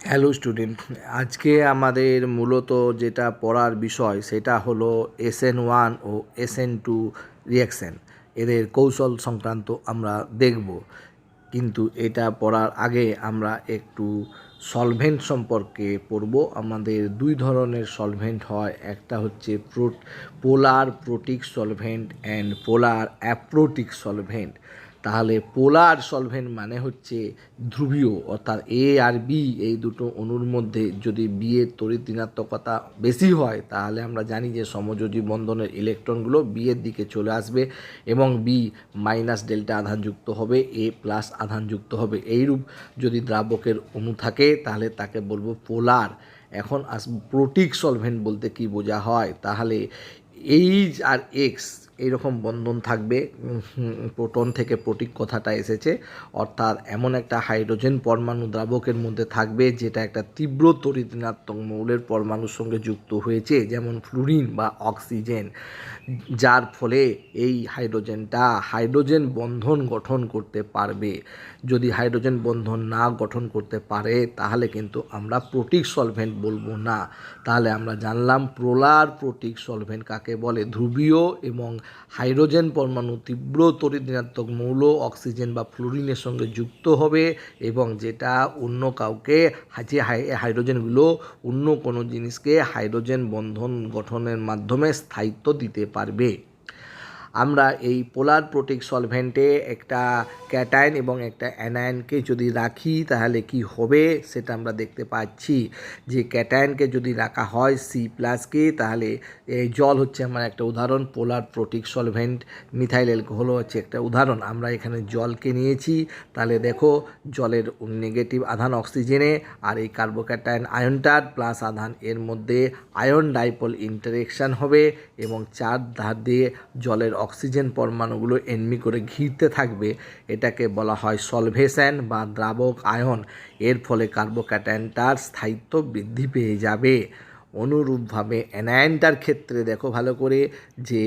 Hello student, আজকে আমাদের মূলত যেটা পড়ার বিষয় সেটা হলো SN1 ও SN2 রিঅ্যাকশন, এদের কৌশল সংক্রান্ত আমরা দেখব। কিন্তু এটা পড়ার আগে আমরা একটু সলভেন্ট সম্পর্কে পড়ব। আমাদের দুই ধরনের সলভেন্ট হয়, একটা হচ্ছে পোলার প্রোটিক সলভেন্ট অ্যান্ড পোলার অ্যাপ্রোটিক সলভেন্ট। তাহলে পোলার সলভেন্ট মানে হচ্ছে ধ্রুবীয়, অর্থাৎ এ আর বি এই দুটো অণুর মধ্যে যদি বি এর তড়িৎ ঋণাত্মকতা বেশি হয় তাহলে আমরা জানি যে সমযোজী বন্ধনের ইলেকট্রনগুলো বি এর দিকে চলে আসবে এবং বি মাইনাস ডেল্টা আধানযুক্ত হবে, এ প্লাস আধানযুক্ত হবে। এইরূপ যদি দ্রাবকের অণু থাকে তাহলে তাকে বলবো পোলার। এখন আসবো প্রোটিক সলভেন্ট বলতে কি বোঝা হয়। তাহলে এইচ আর এক্স এইরকম বন্ধন থাকবে, প্রোটন থেকে প্রোটিক কথাটা এসেছে, অর্থাৎ এমন একটা হাইড্রোজেন পরমাণু দ্রাবকের মধ্যে থাকবে যেটা একটা তীব্র তড়িৎ ঋণাত্মক মৌলের পরমাণুর সঙ্গে যুক্ত হয়েছে, যেমন ফ্লুরিন বা অক্সিজেন, যার ফলে এই হাইড্রোজেনটা হাইড্রোজেন বন্ধন গঠন করতে পারবে। যদি হাইড্রোজেন বন্ধন না গঠন করতে পারে তাহলে কিন্তু আমরা প্রোটিক সলভেন্ট বলবো না। তাহলে আমরা জানলাম পোলার প্রোটিক সলভেন্ট কাকে বলে। ধ্রুবীয় এবং হাইড্রোজেন পরমাণু তীব্র তড়িৎ ঋণাত্মক মৌল অক্সিজেন বা ফ্লুরিনের সঙ্গে যুক্ত হবে এবং যেটা অন্য কাউকে, যে হাইড্রোজেনগুলো অন্য কোনো জিনিসকে হাইড্রোজেন বন্ধন গঠনের মাধ্যমে স্থায়িত্ব দিতে পারবে। আমরা এই পোলার প্রোটিক সলভেন্টে একটা ক্যাটায়ন এবং একটা অ্যানায়নকে যদি রাখি তাহলে কি হবে সেটা আমরা দেখতে পাচ্ছি। যে ক্যাটায়নকে যদি রাখা হয় C+কে, তাহলে এই জল হচ্ছে আমার একটা উদাহরণ, পোলার প্রোটিক সলভেন্ট। মিথাইল অ্যালকোহল হচ্ছে একটা উদাহরণ। আমরা এখানে জলকে নিয়েছি, তাহলে দেখো জলের নেগেটিভ আধান অক্সিজেনে আর এই কার্বোক্যাটায়ন আয়নটার প্লাস আধান এর মধ্যে আয়ন ডাইপোল ইন্টারেকশান হবে এবং চার ধার দিয়ে জলের অক্সিজেন পরমাণুগুলো এনমি করে ঘিরতে থাকবে। এটাকে বলা হয় সলভেশন বা দ্রাবক আয়ন। এর ফলে কার্বোক্যাটায়নটার স্থায়িত্ব বৃদ্ধি পেয়ে যাবে। অনুরূপভাবে অ্যানায়নটার ক্ষেত্রে দেখো ভালো করে যে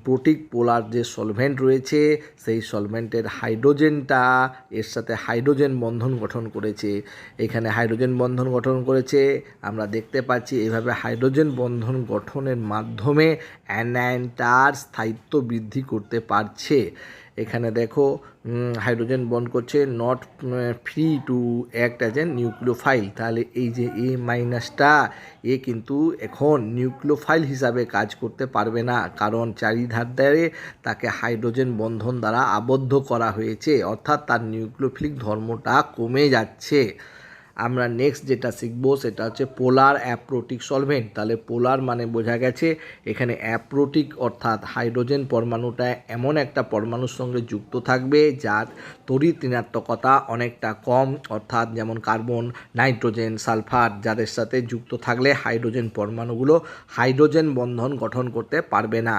প্রোটিক পোলার যে সলভেন্ট রয়েছে সেই সলভেন্টের হাইড্রোজেনটা এর সাথে হাইড্রোজেন বন্ধন গঠন করেছে। এখানে হাইড্রোজেন বন্ধন গঠন করেছে, আমরা দেখতে পাচ্ছি এইভাবে হাইড্রোজেন বন্ধন গঠনের মাধ্যমে অ্যানায়নটার স্থায়িত্ব বৃদ্ধি করতে পারছে। এখানে দেখো হাইড্রোজেন বন্ড করছে, not free to act as a nucleophile. তাহলে এই যে এ মাইনাসটা, এ কিন্তু এখন নিউক্লিওফাইল হিসাবে কাজ করতে পারবে না, কারণ চারিধার দ্বারে তাকে হাইড্রোজেন বন্ধন দ্বারা আবদ্ধ করা হয়েছে, অর্থাৎ তার নিউক্লিওফিলিক ধর্মটা কমে যাচ্ছে। আমরা নেক্সট যেটা শিখব সেটা হচ্ছে পোলার অ্যাপ্রোটিক সলভেন্ট। তাহলে পোলার মানে বোঝা গেছে এখানে অ্যাপ্রোটিক, অর্থাৎ হাইড্রোজেন পরমাণুটা এমন একটা পরমাণুর সঙ্গে যুক্ত থাকবে যার তড়িৎ ঋণাত্মকতা অনেকটা কম, অর্থাৎ যেমন কার্বন, নাইট্রোজেন, সালফার, যাদের সাথে যুক্ত থাকলে হাইড্রোজেন পরমাণুগুলো হাইড্রোজেন বন্ধন গঠন করতে পারবে না।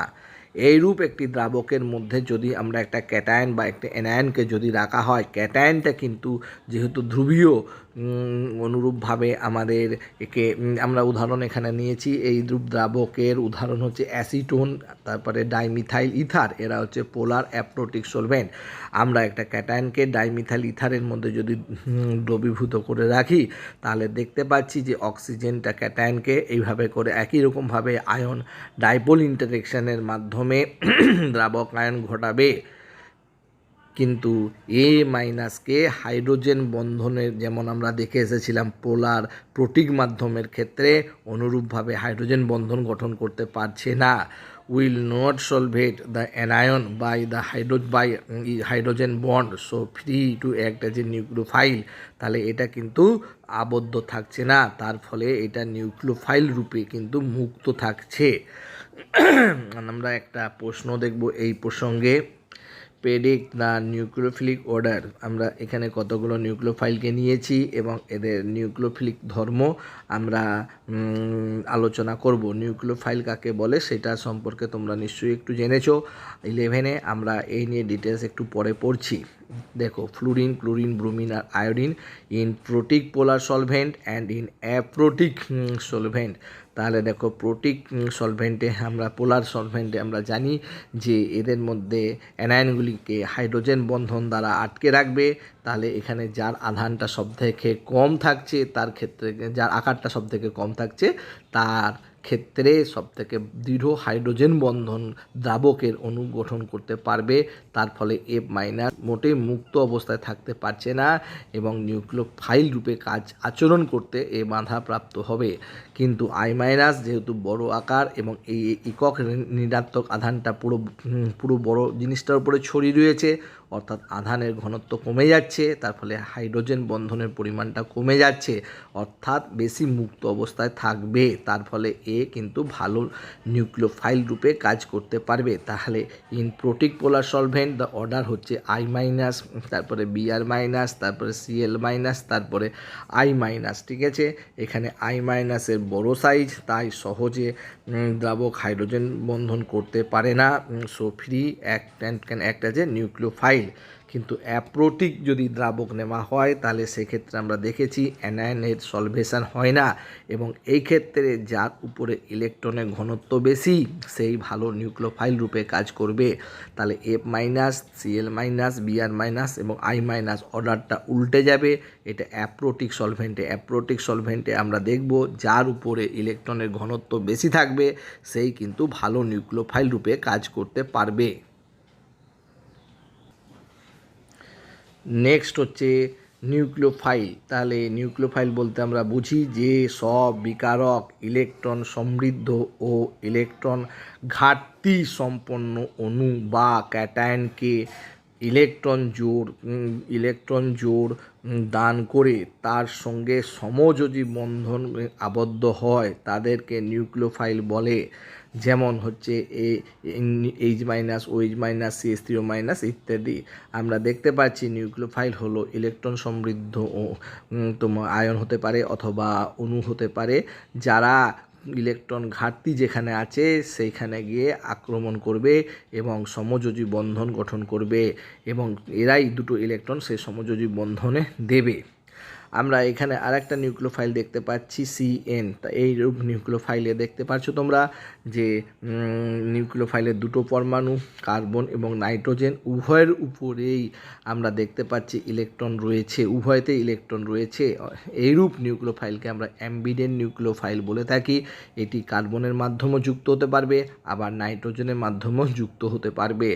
এইরূপ একটি দ্রাবকের মধ্যে যদি আমরা একটা ক্যাটায়ন বা একটা অ্যানায়নকে যদি রাখা হয়, ক্যাটায়নটা কিন্তু যেহেতু ধ্রুবীয়, অনুরূপভাবে আমাদের একে আমরা উদাহরণ এখানে নিয়েছি। এই দ্রাবকের উদাহরণ হচ্ছে অ্যাসিটোন, তারপরে ডাইমিথাইল ইথার, এরা হচ্ছে পোলার অ্যাপ্রোটিক সলভেন্ট। আমরা একটা ক্যাটায়নকে ডাইমিথাইল ইথারের মধ্যে যদি দ্রবীভূত করে রাখি তাহলে দেখতে পাচ্ছি যে অক্সিজেনটা ক্যাটায়নকে এইভাবে করে একই রকমভাবে আয়ন ডাইপোল ইন্টারেকশনের মাধ্যমে দ্রাবক আয়ন ঘটাবে, কিন্তু এ মাইনাসকে হাইড্রোজেন বন্ধনের, যেমন আমরা দেখে এসেছিলাম পোলার প্রোটিক মাধ্যমের ক্ষেত্রে, অনুরূপভাবে হাইড্রোজেন বন্ধন গঠন করতে পারছে না। Will not solvate the anion by the hydrogen bond so free to act as a nucleophile. তাহলে এটা কিন্তু আবদ্ধ থাকছে না, তার ফলে এটা নিউক্লিওফাইল রূপে কিন্তু মুক্ত থাকছে। আমরা একটা প্রশ্ন দেখব এই প্রসঙ্গে, প্রেডিক্ট দ্য নিউক্লিওফিলিক অর্ডার। আমরা এখানে কতগুলো নিউক্লিওফাইলকে নিয়েছি এবং এদের নিউক্লিওফিলিক ধর্ম আমরা আলোচনা করব। নিউক্লিওফাইল কাকে বলে সেটা সম্পর্কে তোমরা নিশ্চয়ই একটু জেনেছো 11-এ, আমরা এই নিয়ে ডিটেলস একটু পরে পড়ছি। দেখো ফ্লুরিন, ক্লোরিন, ব্রোমিন আর iodine in protic polar solvent and in aprotic solvent. তাহলে দেখো প্রোটিক সলভেন্টে আমরা পোলার সলভেন্টে আমরা জানি যে এদের মধ্যে অ্যানায়নগুলিকে হাইড্রোজেন বন্ধন দ্বারা আটকে রাখবে। তাহলে এখানে যার আধানটা সবথেকে কম থাকছে তার ক্ষেত্রে, যার আকারটা সবথেকে কম থাকছে তার ক্ষেত্রে সবথেকে দৃঢ় হাইড্রোজেন বন্ধন দ্রাবকের অণু গঠন করতে পারবে। তার ফলে F মাইনাস মোটেই মুক্ত অবস্থায় থাকতে পারছে না এবং নিউক্লিওফাইল রূপে আচরণ করতে এ বাধা প্রাপ্ত হবে। কিন্তু I মাইনাস যেহেতু বড় আকার এবং এই একক ঋণাত্মক আধানটা পুরো বড় জিনিসটার উপরে ছড়িয়ে রয়েছে, অর্থাৎ আধানের ঘনত্ব কমে যাচ্ছে, তার ফলে হাইড্রোজেন বন্ধনের পরিমাণটা কমে যাচ্ছে, অর্থাৎ বেশি মুক্ত অবস্থায় থাকবে। তার ফলে এ কিন্তু ভালো নিউক্লিওফাইল রূপে কাজ করতে পারবে। তাহলে in protic polar solvent the order হচ্ছে I মাইনাস, তারপরে Br মাইনাস, তারপরে Cl মাইনাস, তারপরে I মাইনাস। ঠিক আছে, এখানে I মাইনাসের বড় সাইজ, তাই সহজে দ্রাবক হাইড্রোজেন বন্ধন করতে পারে না, so free can act as a nucleophile. কিন্তু অ্যাপ্রোটিক যদি দ্রাবক নেওয়া হয় তাহলে সেক্ষেত্রে আমরা দেখেছি অ্যানায়নের সলভেশন হয় না এবং এই ক্ষেত্রে যার উপরে ইলেকট্রনের ঘনত্ব বেশি সেই ভালো নিউক্লিওফাইল রূপে কাজ করবে। তাহলে F minus, Cl minus, Br minus এবং I মাইনাস অর্ডারটা উল্টে যাবে। এটা অ্যাপ্রোটিক সলভেন্টে আমরা দেখব যার উপরে ইলেকট্রনের ঘনত্ব বেশি থাকবে সেই কিন্তু ভালো নিউক্লিওফাইল রূপে কাজ করতে পারবে। নেক্সট হচ্ছে নিউক্লিওফাইল। তাহলে নিউক্লিওফাইল বলতে আমরা বুঝি যে সব বিকারক ইলেকট্রন সমৃদ্ধ ও ইলেকট্রন ঘাটতি সম্পন্ন অণু বা ক্যাটায়নকে ইলেকট্রন জোড় দান করে তার সঙ্গে সমযোজী বন্ধন আবদ্ধ হয় তাদেরকে নিউক্লিওফাইল বলে। যেমন হচ্ছে H minus, OH minus, CH3O minus ইত্যাদি। আমরা দেখতে পাচ্ছি নিউক্লিওফাইল হলো ইলেকট্রন সমৃদ্ধ ও তোমার আয়ন হতে পারে অথবা অণু হতে পারে, যারা ইলেকট্রন ঘাটতি যেখানে আছে সেইখানে গিয়ে আক্রমণ করবে এবং সমযোজী বন্ধন গঠন করবে এবং এরাই দুটো ইলেকট্রন সেই সমযোজী বন্ধনে দেবে। আমরা এখানে আরেকটা নিউক্লিওফাইল দেখতে পাচ্ছি CN। তা এই রূপ নিউক্লিওফাইলে দেখতে পাচ্ছ তোমরা যে নিউক্লিওফাইলের দুটো পরমাণু কার্বন এবং নাইট্রোজেন উভয়ের উপরেই আমরা দেখতে পাচ্ছি ইলেকট্রন রয়েছে, উভয়তে ইলেকট্রন রয়েছে। এইরূপ নিউক্লিওফাইলকে আমরা অ্যাম্বিডেন্ট নিউক্লিওফাইল বলে থাকি। এটি কার্বনের মাধ্যমেও যুক্ত হতে পারবে আবার নাইট্রোজেনের মাধ্যমেও যুক্ত হতে পারবে।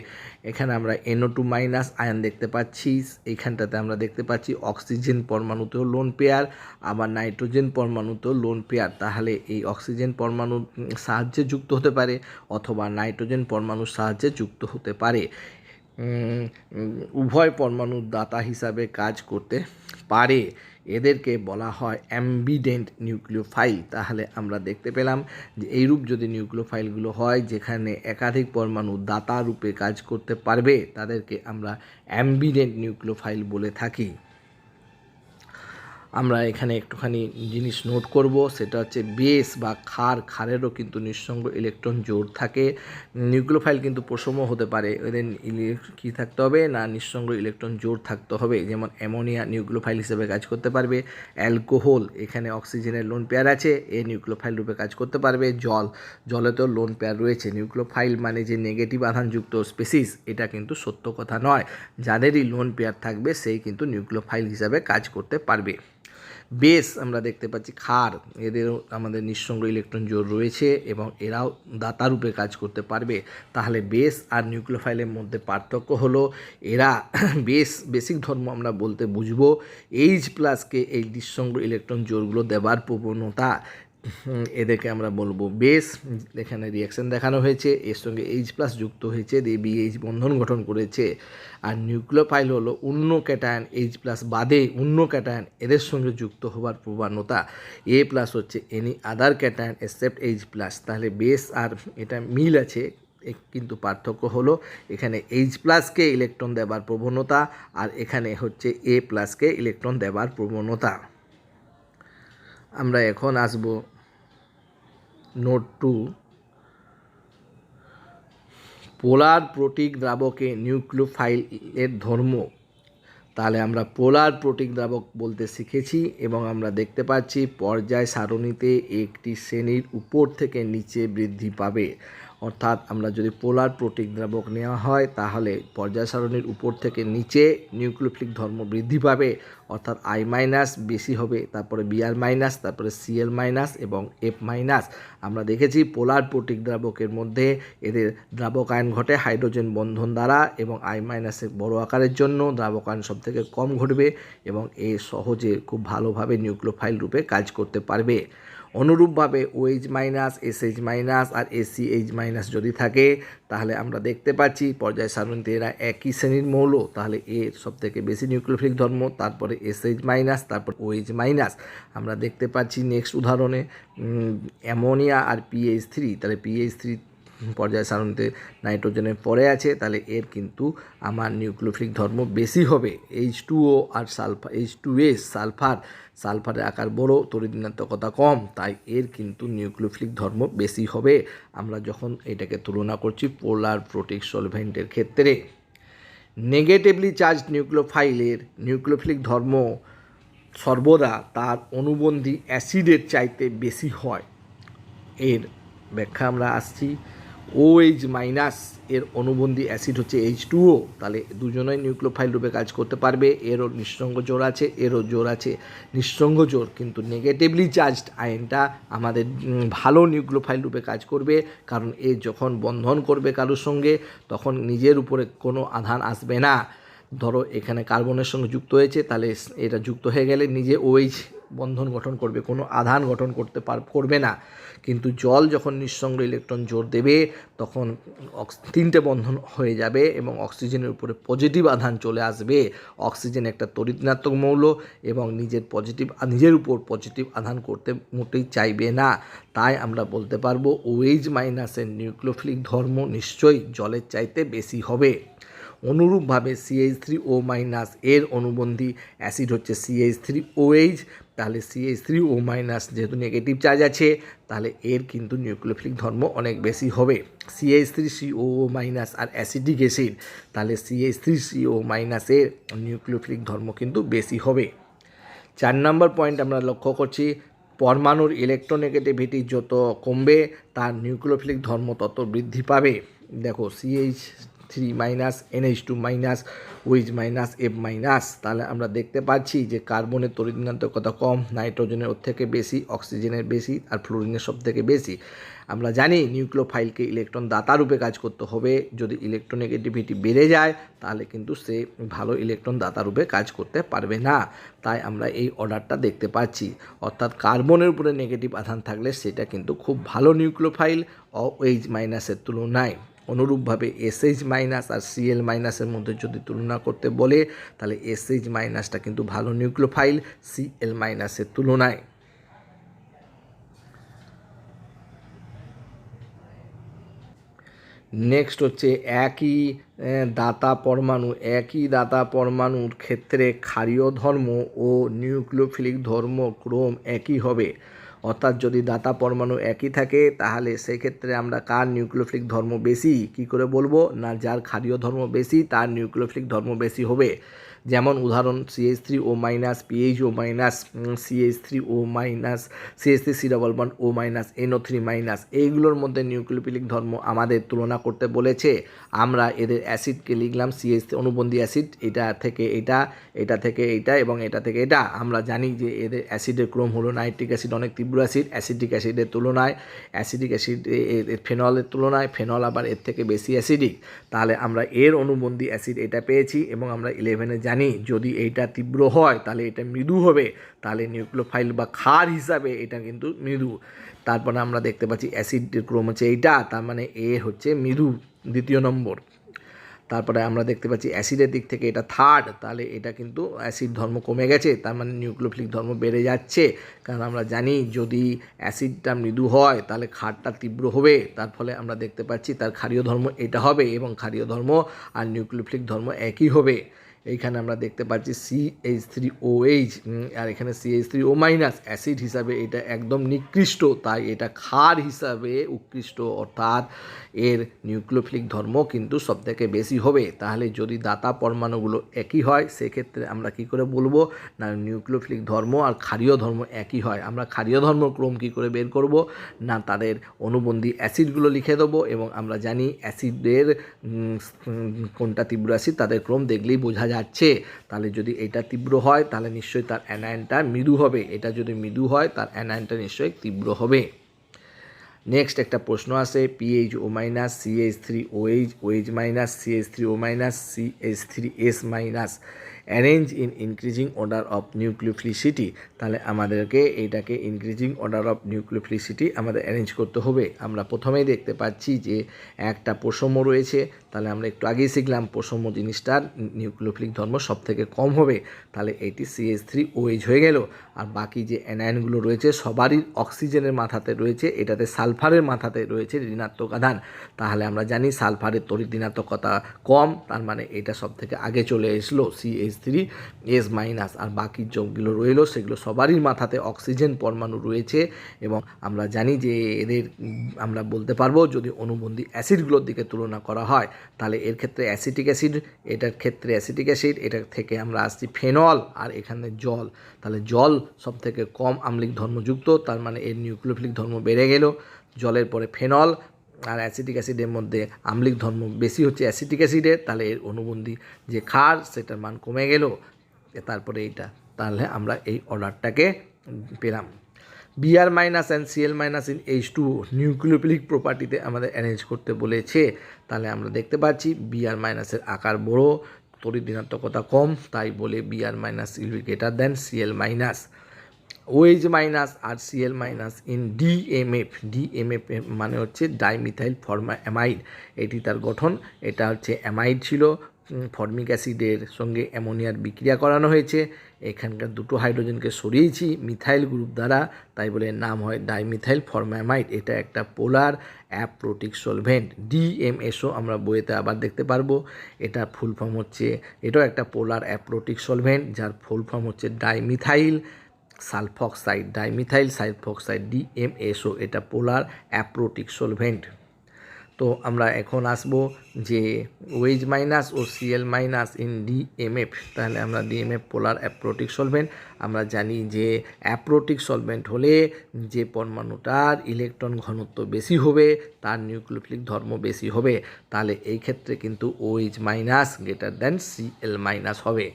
এখানে আমরা NO2 মাইনাস আয়ন দেখতে পাচ্ছি, এইখানটাতে আমরা দেখতে পাচ্ছি অক্সিজেন পরমাণুতেও লোন পেয়ার আবার নাইট্রোজেন পরমাণুতেও লোন পেয়ার। তাহলে এই অক্সিজেন পরমাণুর সাহায্যে যুক্ত হতে পারে অথবা নাইট্রোজেন পরমাণুর সাহায্যে যুক্ত হতে পারে। উভয় পরমাণুর দাতা হিসাবে কাজ করতে পারে। এদেরকে বলা হয় অ্যাম্বিডেন্ট নিউক্লিওফাইল। তাহলে আমরা দেখতে পেলাম যে এইরূপ যদি নিউক্লিওফাইলগুলো হয় যেখানে একাধিক পরমাণু দাতা রূপে কাজ করতে পারবে তাদেরকে আমরা অ্যাম্বিডেন্ট নিউক্লিওফাইল বলে থাকি। আমরা এখানে একটুখানি জিনিস নোট করব, সেটা হচ্ছে বেস বা ক্ষারেরও কিন্তু নিঃসঙ্গ ইলেকট্রন জোড় থাকে। নিউক্লিওফাইল কিন্তু প্রসম হতে পারে, এদের কী থাকতে হবে না নিঃসঙ্গ ইলেকট্রন জোড় থাকতে হবে। যেমন অ্যামোনিয়া নিউক্লিওফাইল হিসেবে কাজ করতে পারবে, অ্যালকোহল এখানে অক্সিজেনের লোন পেয়ার আছে এ নিউক্লিওফাইল রূপে কাজ করতে পারবে, জলেতেও লোন পেয়ার রয়েছে। নিউক্লিওফাইল মানে যে নেগেটিভ আধানযুক্ত স্পেসিস এটা কিন্তু সত্য কথা নয়, যাদেরই লোন পেয়ার থাকবে সেই কিন্তু নিউক্লিওফাইল হিসাবে কাজ করতে পারবে। বেস আমরা দেখতে পাচ্ছি ক্ষার, এদেরও আমাদের নিঃসঙ্গ ইলেকট্রন জোড় রয়েছে এবং এরাও দাতারূপে কাজ করতে পারবে। তাহলে বেস আর নিউক্লিওফাইলের মধ্যে পার্থক্য হলো এরা বেসিক ধর্ম আমরা বলতে বুঝবো H+কে এই নিঃসঙ্গ ইলেকট্রন জোড়গুলো দেবার প্রবণতা, এদেরকে আমরা বলবো বেস। এখানে রিয়াকশান দেখানো হয়েছে, এর সঙ্গে H+ যুক্ত হয়েছে দিয়ে BH বন্ধন গঠন করেছে। আর নিউক্লিওফাইল হলো অন্য ক্যাটায়ন H+ বাদে অন্য ক্যাটায়ন এদের সঙ্গে যুক্ত হবার প্রবণতা। A+ হচ্ছে any other cation except H+। তাহলে বেস আর এটা মিল আছে, কিন্তু পার্থক্য হলো এখানে H+কে ইলেকট্রন দেবার প্রবণতা আর এখানে হচ্ছে A+কে ইলেকট্রন দেবার প্রবণতা। আমরা এখন আসব নোট 2। পোলার প্রোটিক দ্রাবকে নিউক্লিওফাইলের ধর্ম তাহলে আমরা পোলার প্রোটিক দ্রাবক বলতে শিখেছি এবং আমরা দেখতে পাচ্ছি পর্যায় সারণীতে একটি শ্রেণীর উপর থেকে নিচে বৃদ্ধি পাবে। অর্থাৎ আমরা যদি পোলার প্রোটিক দ্রাবক নেওয়া হয় তাহলে পর্যায় সারণীর উপর থেকে নিচে নিউক্লিওফিলিক ধর্ম বৃদ্ধি পাবে, অর্থাৎ I মাইনাস বেশি হবে, তারপরে Br মাইনাস, তারপরে Cl মাইনাস এবং F মাইনাস। আমরা দেখেছি পোলার প্রোটিক দ্রাবকের মধ্যে এদের দ্রাবকায়ন ঘটে হাইড্রোজেন বন্ধন দ্বারা এবং I মাইনাসের বড় আকারের জন্য দ্রাবকায়ন সব থেকে কম ঘটবে এবং এ সহজে খুব ভালোভাবে নিউক্লিওফাইল রূপে কাজ করতে পারবে। অনুরূপভাবে OH মাইনাস, SH মাইনাস আর ACH মাইনাস যদি থাকে তাহলে আমরা দেখতে পাচ্ছি পর্যায় সারণীতে এরা একই শ্রেণীর মৌল, তাহলে এর সবথেকে বেশি নিউক্লিওফিলিক ধর্ম, তারপরে SH মাইনাস, তারপর OH মাইনাস। আমরা দেখতে পাচ্ছি নেক্সট উদাহরণে অ্যামোনিয়া আর PH3, তাহলে PH3 পর্যায় সারণীতে নাইট্রোজেনের পরে আছে, তাহলে এর কিন্তু আমার নিউক্লিওফিলিক ধর্ম বেশি হবে। H2O আর H2S সালফারের আকার বড়, তড়িৎ ঋণাত্মকতা কম, তাই এর কিন্তু নিউক্লিওফিলিক ধর্ম বেশি হবে আমরা যখন এটাকে তুলনা করছি পোলার প্রোটিক সলভেন্টের ক্ষেত্রে। নেগেটিভলি চার্জ নিউক্লিওফাইলের নিউক্লিওফিলিক ধর্ম সর্বদা তার অনুবন্ধী অ্যাসিডের চাইতে বেশি হয়। এর ব্যাখ্যা আমরা আসছি। OH মাইনাস এর অনুবন্ধী অ্যাসিড হচ্ছে H2O, তাহলে দুজনেই নিউক্লিওফাইল রূপে কাজ করতে পারবে। এরও নিঃসঙ্গ জোর আছে, এরও জোর আছে নিঃসঙ্গ জোর, কিন্তু নেগেটিভলি চার্জড আয়নটা আমাদের ভালো নিউক্লিওফাইল রূপে কাজ করবে, কারণ এ যখন বন্ধন করবে কারোর সঙ্গে তখন নিজের উপরে কোনো আধান আসবে না। ধরো এখানে কার্বনের সঙ্গে যুক্ত হয়েছে, তাহলে এটা যুক্ত হয়ে গেলে নিজে OH বন্ধন গঠন করবে, কোনো আধান গঠন করবে না। কিন্তু জল যখন নিঃসঙ্গ ইলেকট্রন জোর দেবে তখন তিনটে বন্ধন হয়ে যাবে এবং অক্সিজেনের উপরে পজিটিভ আধান চলে আসবে। অক্সিজেন একটা তড়িৎ ঋণাত্মক মৌল এবং নিজের উপর পজিটিভ আধান করতে মোটেই চাইবে না। তাই আমরা বলতে পারবো OH মাইনাসের নিউক্লিওফিলিক ধর্ম নিশ্চয়ই জলের চাইতে বেশি হবে। অনুরূপভাবে CH3O মাইনাস এর অনুবন্ধী অ্যাসিড হচ্ছে CH3OH, তাহলে CH3O মাইনাস যেহেতু নেগেটিভ চার্জ আছে তাহলে এর কিন্তু নিউক্লিওফিলিক ধর্ম অনেক বেশি হবে। CH3COO মাইনাস আর অ্যাসিডিক অ্যাসিড, তাহলে CH3CO মাইনাসের নিউক্লিওফিলিক ধর্ম কিন্তু বেশি হবে। 4 নম্বর পয়েন্ট আমরা লক্ষ্য করছি পরমাণুর ইলেকট্রোনেগেটিভিটি যত কমবে তার নিউক্লিওফিলিক ধর্ম তত বৃদ্ধি পাবে। দেখো CH3 minus, NH2 minus, OH minus, F minus, তাহলে আমরা দেখতে পাচ্ছি যে কার্বনের তড়িৎ ঋণাত্মকতা কম, নাইট্রোজেনের ওর থেকে বেশি, অক্সিজেনের বেশি আর ফ্লোরিনের সব থেকে বেশি। আমরা জানি নিউক্লিওফাইলকে ইলেকট্রন দাতা রূপে কাজ করতে হবে, যদি ইলেকট্রোনেগেটিভিটি বেড়ে যায় তাহলে কিন্তু সে ভালো ইলেকট্রন দাতা রূপে কাজ করতে পারবে না। তাই আমরা এই অর্ডারটা দেখতে পাচ্ছি, অর্থাৎ কার্বনের উপরে নেগেটিভ আধান থাকলে সেটা কিন্তু খুব ভালো নিউক্লিওফাইল OH মাইনাসের তুলনায়। অনুরূপভাবে SH মাইনাস আর Cl মাইনাসের মধ্যে যদি তুলনা করতে বলে তাহলে SH মাইনাসটা কিন্তু ভালো নিউক্লিওফাইল Cl মাইনাসের তুলনায়। নেক্সট হচ্ছে একই দাতা পরমাণুর ক্ষেত্রে ক্ষারীয় ধর্ম ও নিউক্লিওফিলিক ধর্ম ক্রম একই হবে। অর্থাৎ যদি দাতা পরমাণু একই থাকে তাহলে সেক্ষেত্রে আমরা কার নিউক্লিওফিলিক ধর্ম বেশি কী করে বলবো না, যার ক্ষারীয় ধর্ম বেশি তার নিউক্লিওফিলিক ধর্ম বেশি হবে। যেমন উদাহরণ CH3O minus, PHO minus, CH3O minus, CH3C+O minus, NO3 minus, এইগুলোর মধ্যে নিউক্লিওফিলিক ধর্ম আমাদের তুলনা করতে বলেছে। আমরা এদের অ্যাসিডকে লিখলাম CH অনুবন্ধী অ্যাসিড, এটা থেকে এটা, এটা থেকে এইটা এবং এটা থেকে এটা। আমরা জানি যে এদের অ্যাসিডের ক্রম হলো নাইট্রিক অ্যাসিড অনেক তীব্র অ্যাসিড, অ্যাসিডিক অ্যাসিডের তুলনায় অ্যাসিডিক অ্যাসিড ফেনলের তুলনায় ফেনল আবার এর থেকে বেশি অ্যাসিডিক। তাহলে আমরা এর অনুবন্ধী অ্যাসিড এটা পেয়েছি এবং আমরা 11-এ জানি যদি এইটা তীব্র হয় তাহলে এটা মৃদু হবে, তাহলে নিউক্লিওফাইল বা ক্ষার হিসাবে এটা কিন্তু মৃদু। তারপরে আমরা দেখতে পাচ্ছি অ্যাসিডের ক্রম হচ্ছে এইটা, তার মানে এ হচ্ছে মৃদু 2 নম্বর। তারপরে আমরা দেখতে পাচ্ছি অ্যাসিডের দিক থেকে এটা 3rd, তাহলে এটা কিন্তু অ্যাসিড ধর্ম কমে গেছে, তার মানে নিউক্লিওফিলিক ধর্ম বেড়ে যাচ্ছে। কারণ আমরা জানি যদি অ্যাসিডটা মৃদু হয় তাহলে ক্ষারটা তীব্র হবে, তার ফলে আমরা দেখতে পাচ্ছি তার ক্ষারীয় ধর্ম এটা হবে এবং ক্ষারীয় ধর্ম আর নিউক্লিওফিলিক ধর্ম একই হবে। এইখানে আমরা দেখতে পাচ্ছি CH3OH, আর এখানে CH3O মাইনাস। অ্যাসিড হিসাবে এটা একদম নিকৃষ্ট, তাই এটা ক্ষার হিসাবে উৎকৃষ্ট, অর্থাৎ এর নিউক্লিওফিলিক ধর্ম কিন্তু সবথেকে বেশি হবে। তাহলে যদি দাতা পরমাণুগুলো একই হয় সেক্ষেত্রে আমরা কি করে বলবো না নিউক্লিওফিলিক ধর্ম আর ক্ষারীয় ধর্ম একই হয়। আমরা ক্ষারীয় ধর্ম ক্রম কী করে বের করব না তাদের অনুবন্ধী অ্যাসিডগুলো লিখে দেবো, এবং আমরা জানি অ্যাসিডের কোনটা তীব্র অ্যাসিড তাদের ক্রম দেখলেই বোঝা যাচ্ছে। তাহলে যদি এটা তীব্র হয় তাহলে নিশ্চয়ই তার অ্যানায়নটা মৃদু হবে, এটা যদি মৃদু হয় তার অ্যানায়নটা নিশ্চয়ই তীব্র হবে। নেক্সট একটা প্রশ্ন আসে PHO minus CH3OH, OH minus CH3O minus CH3S minus arrange in increasing order of nucleophilicity. তাহলে আমাদেরকে এইটাকে ইনক্রিজিং অর্ডার অফ নিউক্লিওফিলিসিটি আমাদের অ্যারেঞ্জ করতে হবে। আমরা প্রথমেই দেখতে পাচ্ছি যে একটা প্রসম্য রয়েছে, তাহলে আমরা একটু আগেই শিখলাম প্রসম্য জিনিসটার নিউক্লিওফিলিক ধর্ম সব থেকে কম হবে, তাহলে এটি CH3OH হয়ে গেল। আর বাকি যে অ্যানায়নগুলো রয়েছে সবারই অক্সিজেনের মাথাতে রয়েছে, এটাতে সালফারের মাথাতে রয়েছে ঋণাত্মক আধান। তাহলে আমরা জানি সালফারের তড়িৎ ঋণাত্মকতা কম, তার মানে এটা সব থেকে আগে চলে এসলো CH3S মাইনাস। আর বাকি যোগগুলো রইল সেগুলো সবারই মাথাতে অক্সিজেন পরমাণু রয়েছে, এবং আমরা জানি যে এদের আমরা বলতে পারবো যদি অনুবন্ধী অ্যাসিডগুলোর দিকে তুলনা করা হয় তাহলে এর ক্ষেত্রে অ্যাসিটিক অ্যাসিড, এটার ক্ষেত্রে অ্যাসিটিক অ্যাসিড, এটার থেকে আমরা আসছি ফেনল, আর এখানে জল। তাহলে জল সব থেকে কম আম্লিক ধর্মযুক্ত, তার মানে এর নিউক্লিওফিলিক ধর্ম বেড়ে গেল। জলের পরে ফেনল, আর অ্যাসিটিক অ্যাসিডের মধ্যে আম্লিক ধর্ম বেশি হচ্ছে অ্যাসিটিক অ্যাসিডের, তাহলে এর অনুবন্ধী যে ক্ষার সেটার মান কমে গেল। তারপরে এইটা, তাহলে আমরা এই অর্ডারটাকে পেলাম। Br minus and Cl minus in H2O nucleophilic প্রপার্টিতে আমাদের অ্যারেঞ্জ করতে বলেছে। তাহলে আমরা দেখতে পাচ্ছি Br মাইনাসের আকার বড়, তড়িৎ ঋণাত্মকতা কম, তাই বলে Br minus will be greater than Cl minus. OH minus আর Cl minus in DMF, DMF মানে হচ্ছে ডাইমিথাইল ফর্মাঅ্যামাইড, এটি তার গঠন। এটা হচ্ছে অ্যামাইড ছিল, ফর্মিক অ্যাসিডের সঙ্গে অ্যামোনিয়ার বিক্রিয়া করানো হয়েছে, এখানকার দুটো হাইড্রোজেনকে সরিয়েছি মিথাইল গ্রুপ দ্বারা, তাই বলে নাম হয় ডাইমিথাইল ফর্মাঅ্যামাইড। এটা একটা পোলার অ্যাপ্রোটিক সলভেন্ট। DMSO আমরা বইয়েতে আবার দেখতে পারবো, এটা ফুল ফর্ম হচ্ছে, এটাও একটা পোলার অ্যাপ্রোটিক সলভেন্ট যার ফুল ফর্ম হচ্ছে dimethyl sulphoxide, dimethyl sulphoxide DMSO, এটা পোলার অ্যাপ্রোটিক সলভেন্ট। তো আমরা এখন আসবো যে OH মাইনাস ও Cl মাইনাস ইন DMF, তাহলে আমরা DMF পোলার অ্যাপ্রোটিক সলভেন্ট। আমরা জানি যে অ্যাপ্রোটিক সলভেন্ট হলে যে পরমাণুটার ইলেকট্রন ঘনত্ব বেশি হবে তার নিউক্লিওফিলিক ধর্ম বেশি হবে, তাহলে এই ক্ষেত্রে কিন্তু OH minus greater than Cl minus হবে।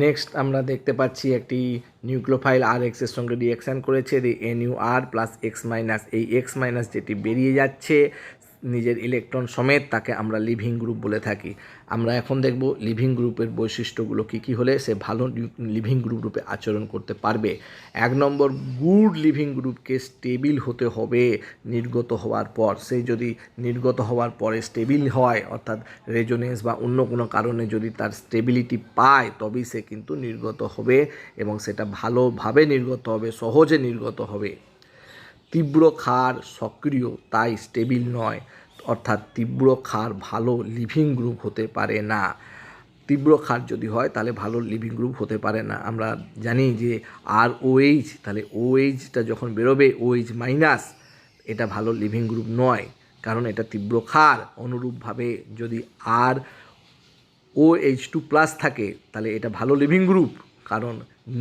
নেক্সট আমরা দেখতে পাচ্ছি একটি নিউক্লিওফাইল RX এর সঙ্গে রিঅ্যাকশান করেছে, NUR প্লাস X মাইনাস। এই X মাইনাস যেটি বেরিয়ে যাচ্ছে নিজের ইলেকট্রন সমেত তাকে আমরা লিভিং গ্রুপ বলে থাকি। আমরা এখন দেখব লিভিং গ্রুপের বৈশিষ্ট্যগুলো কী কী হলে সে ভালো লিভিং গ্রুপ রূপে আচরণ করতে পারবে। 1 নম্বর, গুড লিভিং গ্রুপকে স্টেবিল হতে হবে নির্গত হওয়ার পর। সে যদি নির্গত হওয়ার পরে স্টেবিল হয়, অর্থাৎ রেজোনেন্স বা অন্য কোনো কারণে যদি তার স্টেবিলিটি পায় তবেই সে কিন্তু নির্গত হবে, এবং সেটা ভালোভাবে নির্গত হবে, সহজে নির্গত হবে। তীব্র ক্ষার সক্রিয় তাই স্টেবিল নয়, অর্থাৎ তীব্র ক্ষার ভালো লিভিং গ্রুপ হতে পারে না। তীব্র ক্ষার যদি হয় তাহলে ভালো লিভিং গ্রুপ হতে পারে না। আমরা জানি যে ROH, তাহলে OHটা যখন বেরোবে OH মাইনাস, এটা ভালো লিভিং গ্রুপ নয়, কারণ এটা তীব্র ক্ষার। অনুরূপভাবে যদি ROH2 প্লাস থাকে তাহলে এটা ভালো লিভিং গ্রুপ, কারণ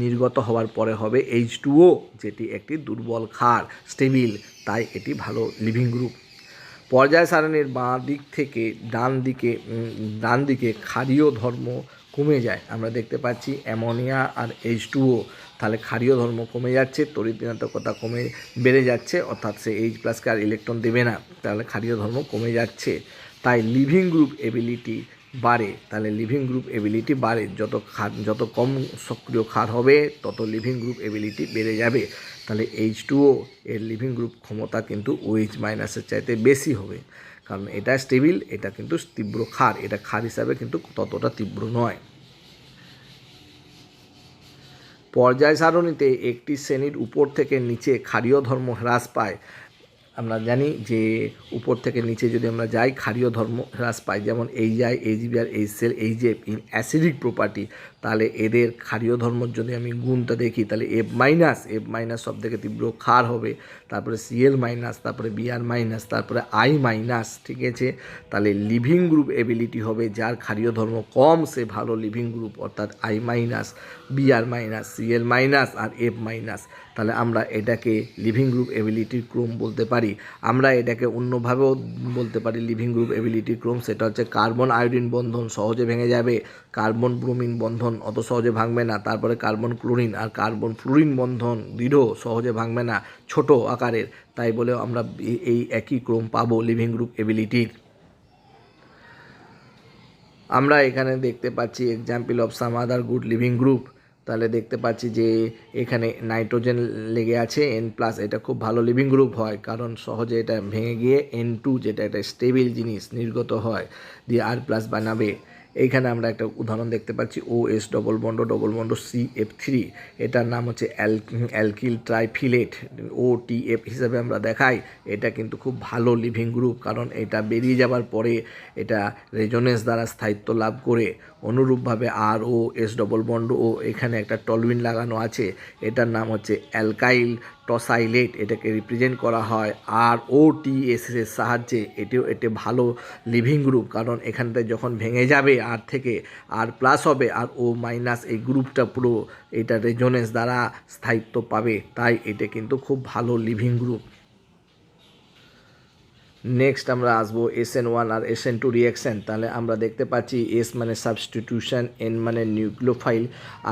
নির্গত হওয়ার পরে হবে H2O, যেটি একটি দুর্বল ক্ষার, স্টেবিল, তাই এটি ভালো লিভিং গ্রুপ। পর্যায় সারণীর বাঁ দিক থেকে ডান দিকে ক্ষারীয় ধর্ম কমে যায়। আমরা দেখতে পাচ্ছি অ্যামোনিয়া আর H2O, তাহলে ক্ষারীয় ধর্ম কমে যাচ্ছে, তড়িৎ ঋণাত্মকতা বেড়ে যাচ্ছে, অর্থাৎ সে H+কে আর ইলেকট্রন দেবে না, তাহলে ক্ষারীয় ধর্ম কমে যাচ্ছে, তাই লিভিং গ্রুপ এবিলিটি বাড়ে। তাহলে লিভিং গ্রুপ এবিলিটি বাড়ে, যত কম সক্রিয় ক্ষার হবে তত লিভিং গ্রুপ এবিলিটি বেড়ে যাবে। তাহলে H2O এর লিভিং গ্রুপ ক্ষমতা কিন্তু OH মাইনাসের চাইতে বেশি হবে, কারণ এটা স্টেবিল, এটা কিন্তু তীব্র ক্ষার, এটা ক্ষার হিসাবে কিন্তু ততটা তীব্র নয়। পর্যায় সারণীতে একটি শ্রেণীর উপর থেকে নিচে ক্ষারীয় ধর্ম হ্রাস পায়। আমরা জানি যে উপর থেকে নিচে যদি আমরা যাই ক্ষারীয় ধর্ম হ্রাস পাই, যেমন HI, HBR, HCL, HF in acidic property, তাহলে এদের ক্ষারীয় ধর্ম যদি আমি গুণটা দেখি তাহলে এফ মাইনাস সব থেকে তীব্র ক্ষার হবে, তারপরে সিএল মাইনাস, তারপরে বিআর মাইনাস, তারপরে আই মাইনাস। ঠিক আছে, তাহলে লিভিং গ্রুপ এবিলিটি হবে যার ক্ষারীয় ধর্ম কম সে ভালো লিভিং গ্রুপ, অর্থাৎ I minus, BR minus, CL minus আর এফ মাইনাস। তাহলে আমরা এটাকে লিভিং গ্রুপ এবিলিটির ক্রম বলতে পারি। আমরা এটাকে অন্যভাবেও বলতে পারি লিভিং গ্রুপ এবিলিটির ক্রম, সেটা হচ্ছে কার্বন আয়োডিন বন্ধন সহজে ভেঙে যাবে, কার্বন ব্রোমিন বন্ধন অত সহজে ভাঙবে না, তারপরে কার্বন ক্লোরিন আর কার্বন ফ্লুরিন বন্ধন দৃঢ় সহজে ভাঙবে না, ছোট আকারের, তাই বলেও আমরা এই একই ক্রম পাবো লিভিং গ্রুপ এবিলিটির। আমরা এখানে দেখতে পাচ্ছি example of some other good living group. তাহলে দেখতে পাচ্ছি যে এখানে নাইট্রোজেন লেগে আছে N+, এটা খুব ভালো লিভিং গ্রুপ হয় কারণ সহজে এটা ভেঙে গিয়ে N2 যেটা একটা স্টেবল জিনিস নির্গত হয় দিয়ে R+ বানাবে। এইখানে আমরা একটা উদাহরণ দেখতে পাচ্ছি OS ডবল বন্ড CF3, এটার নাম হচ্ছে অ্যালকিল ট্রাইফিলেট, OTF হিসাবে আমরা দেখাই। এটা কিন্তু খুব ভালো লিভিং গ্রুপ কারণ এটা বেরিয়ে যাবার পরে এটা রেজোনেন্স দ্বারা স্থায়িত্ব লাভ করে। অনুরূপভাবে ROS ডবল বন্ড ও এখানে একটা টলুইন লাগানো আছে, এটার নাম হচ্ছে অ্যালকাইল টসাইলেট, এটাকে রিপ্রেজেন্ট করা হয় ROTS এর সাহায্যে। এটা ভালো লিভিং গ্রুপ কারণ এখানটায় যখন ভেঙে যাবে আর থেকে R+ হবে আর O-, এই গ্রুপটা পুরো এটা রেজোনেন্স দ্বারা স্থায়িত্ব পাবে, তাই এটা কিন্তু খুব ভালো লিভিং গ্রুপ। নেক্সট আমরা আসবো SN1 আর SN2 রিয়াকশান। তাহলে আমরা দেখতে পাচ্ছি S মানে সাবস্টিটিউশন, N মানে নিউক্লিওফাইল,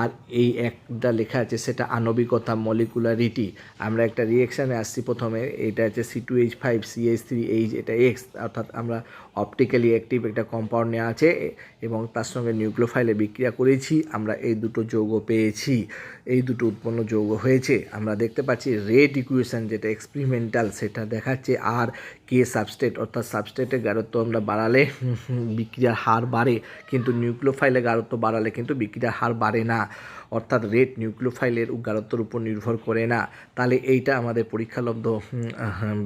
আর এই একটা লেখা আছে সেটা আণবিকতা মলিকুলারিটি। আমরা একটা রিয়াকশানে আসছি প্রথমে, এটা হচ্ছে C2H5CH3H, এটা X, অর্থাৎ আমরা অপটিক্যালি অ্যাক্টিভ একটা কম্পাউন্ড নেওয়া আছে এবং তার সঙ্গে নিউক্লিওফাইলে বিক্রিয়া করেছি, আমরা এই দুটো যৌগ পেয়েছি, এই দুটো উৎপন্ন যৌগ হয়েছে। আমরা দেখতে পাচ্ছি রেট ইকুয়েশন যেটা এক্সপেরিমেন্টাল সেটা দেখাচ্ছে আর কে সাবস্টেট, অর্থাৎ সাবস্টেটের গাঢ়ত্ব আমরা বাড়ালে বিক্রিয়ার হার বাড়ে, কিন্তু নিউক্লিওফাইলের গাঢ়ত্ব বাড়ালে কিন্তু বিক্রিয়ার হার বাড়ে না, অর্থাৎ রেট নিউক্লিওফাইলের গাঢ়ত্বের উপর নির্ভর করে না। তাহলে এইটা আমাদের পরীক্ষালব্ধ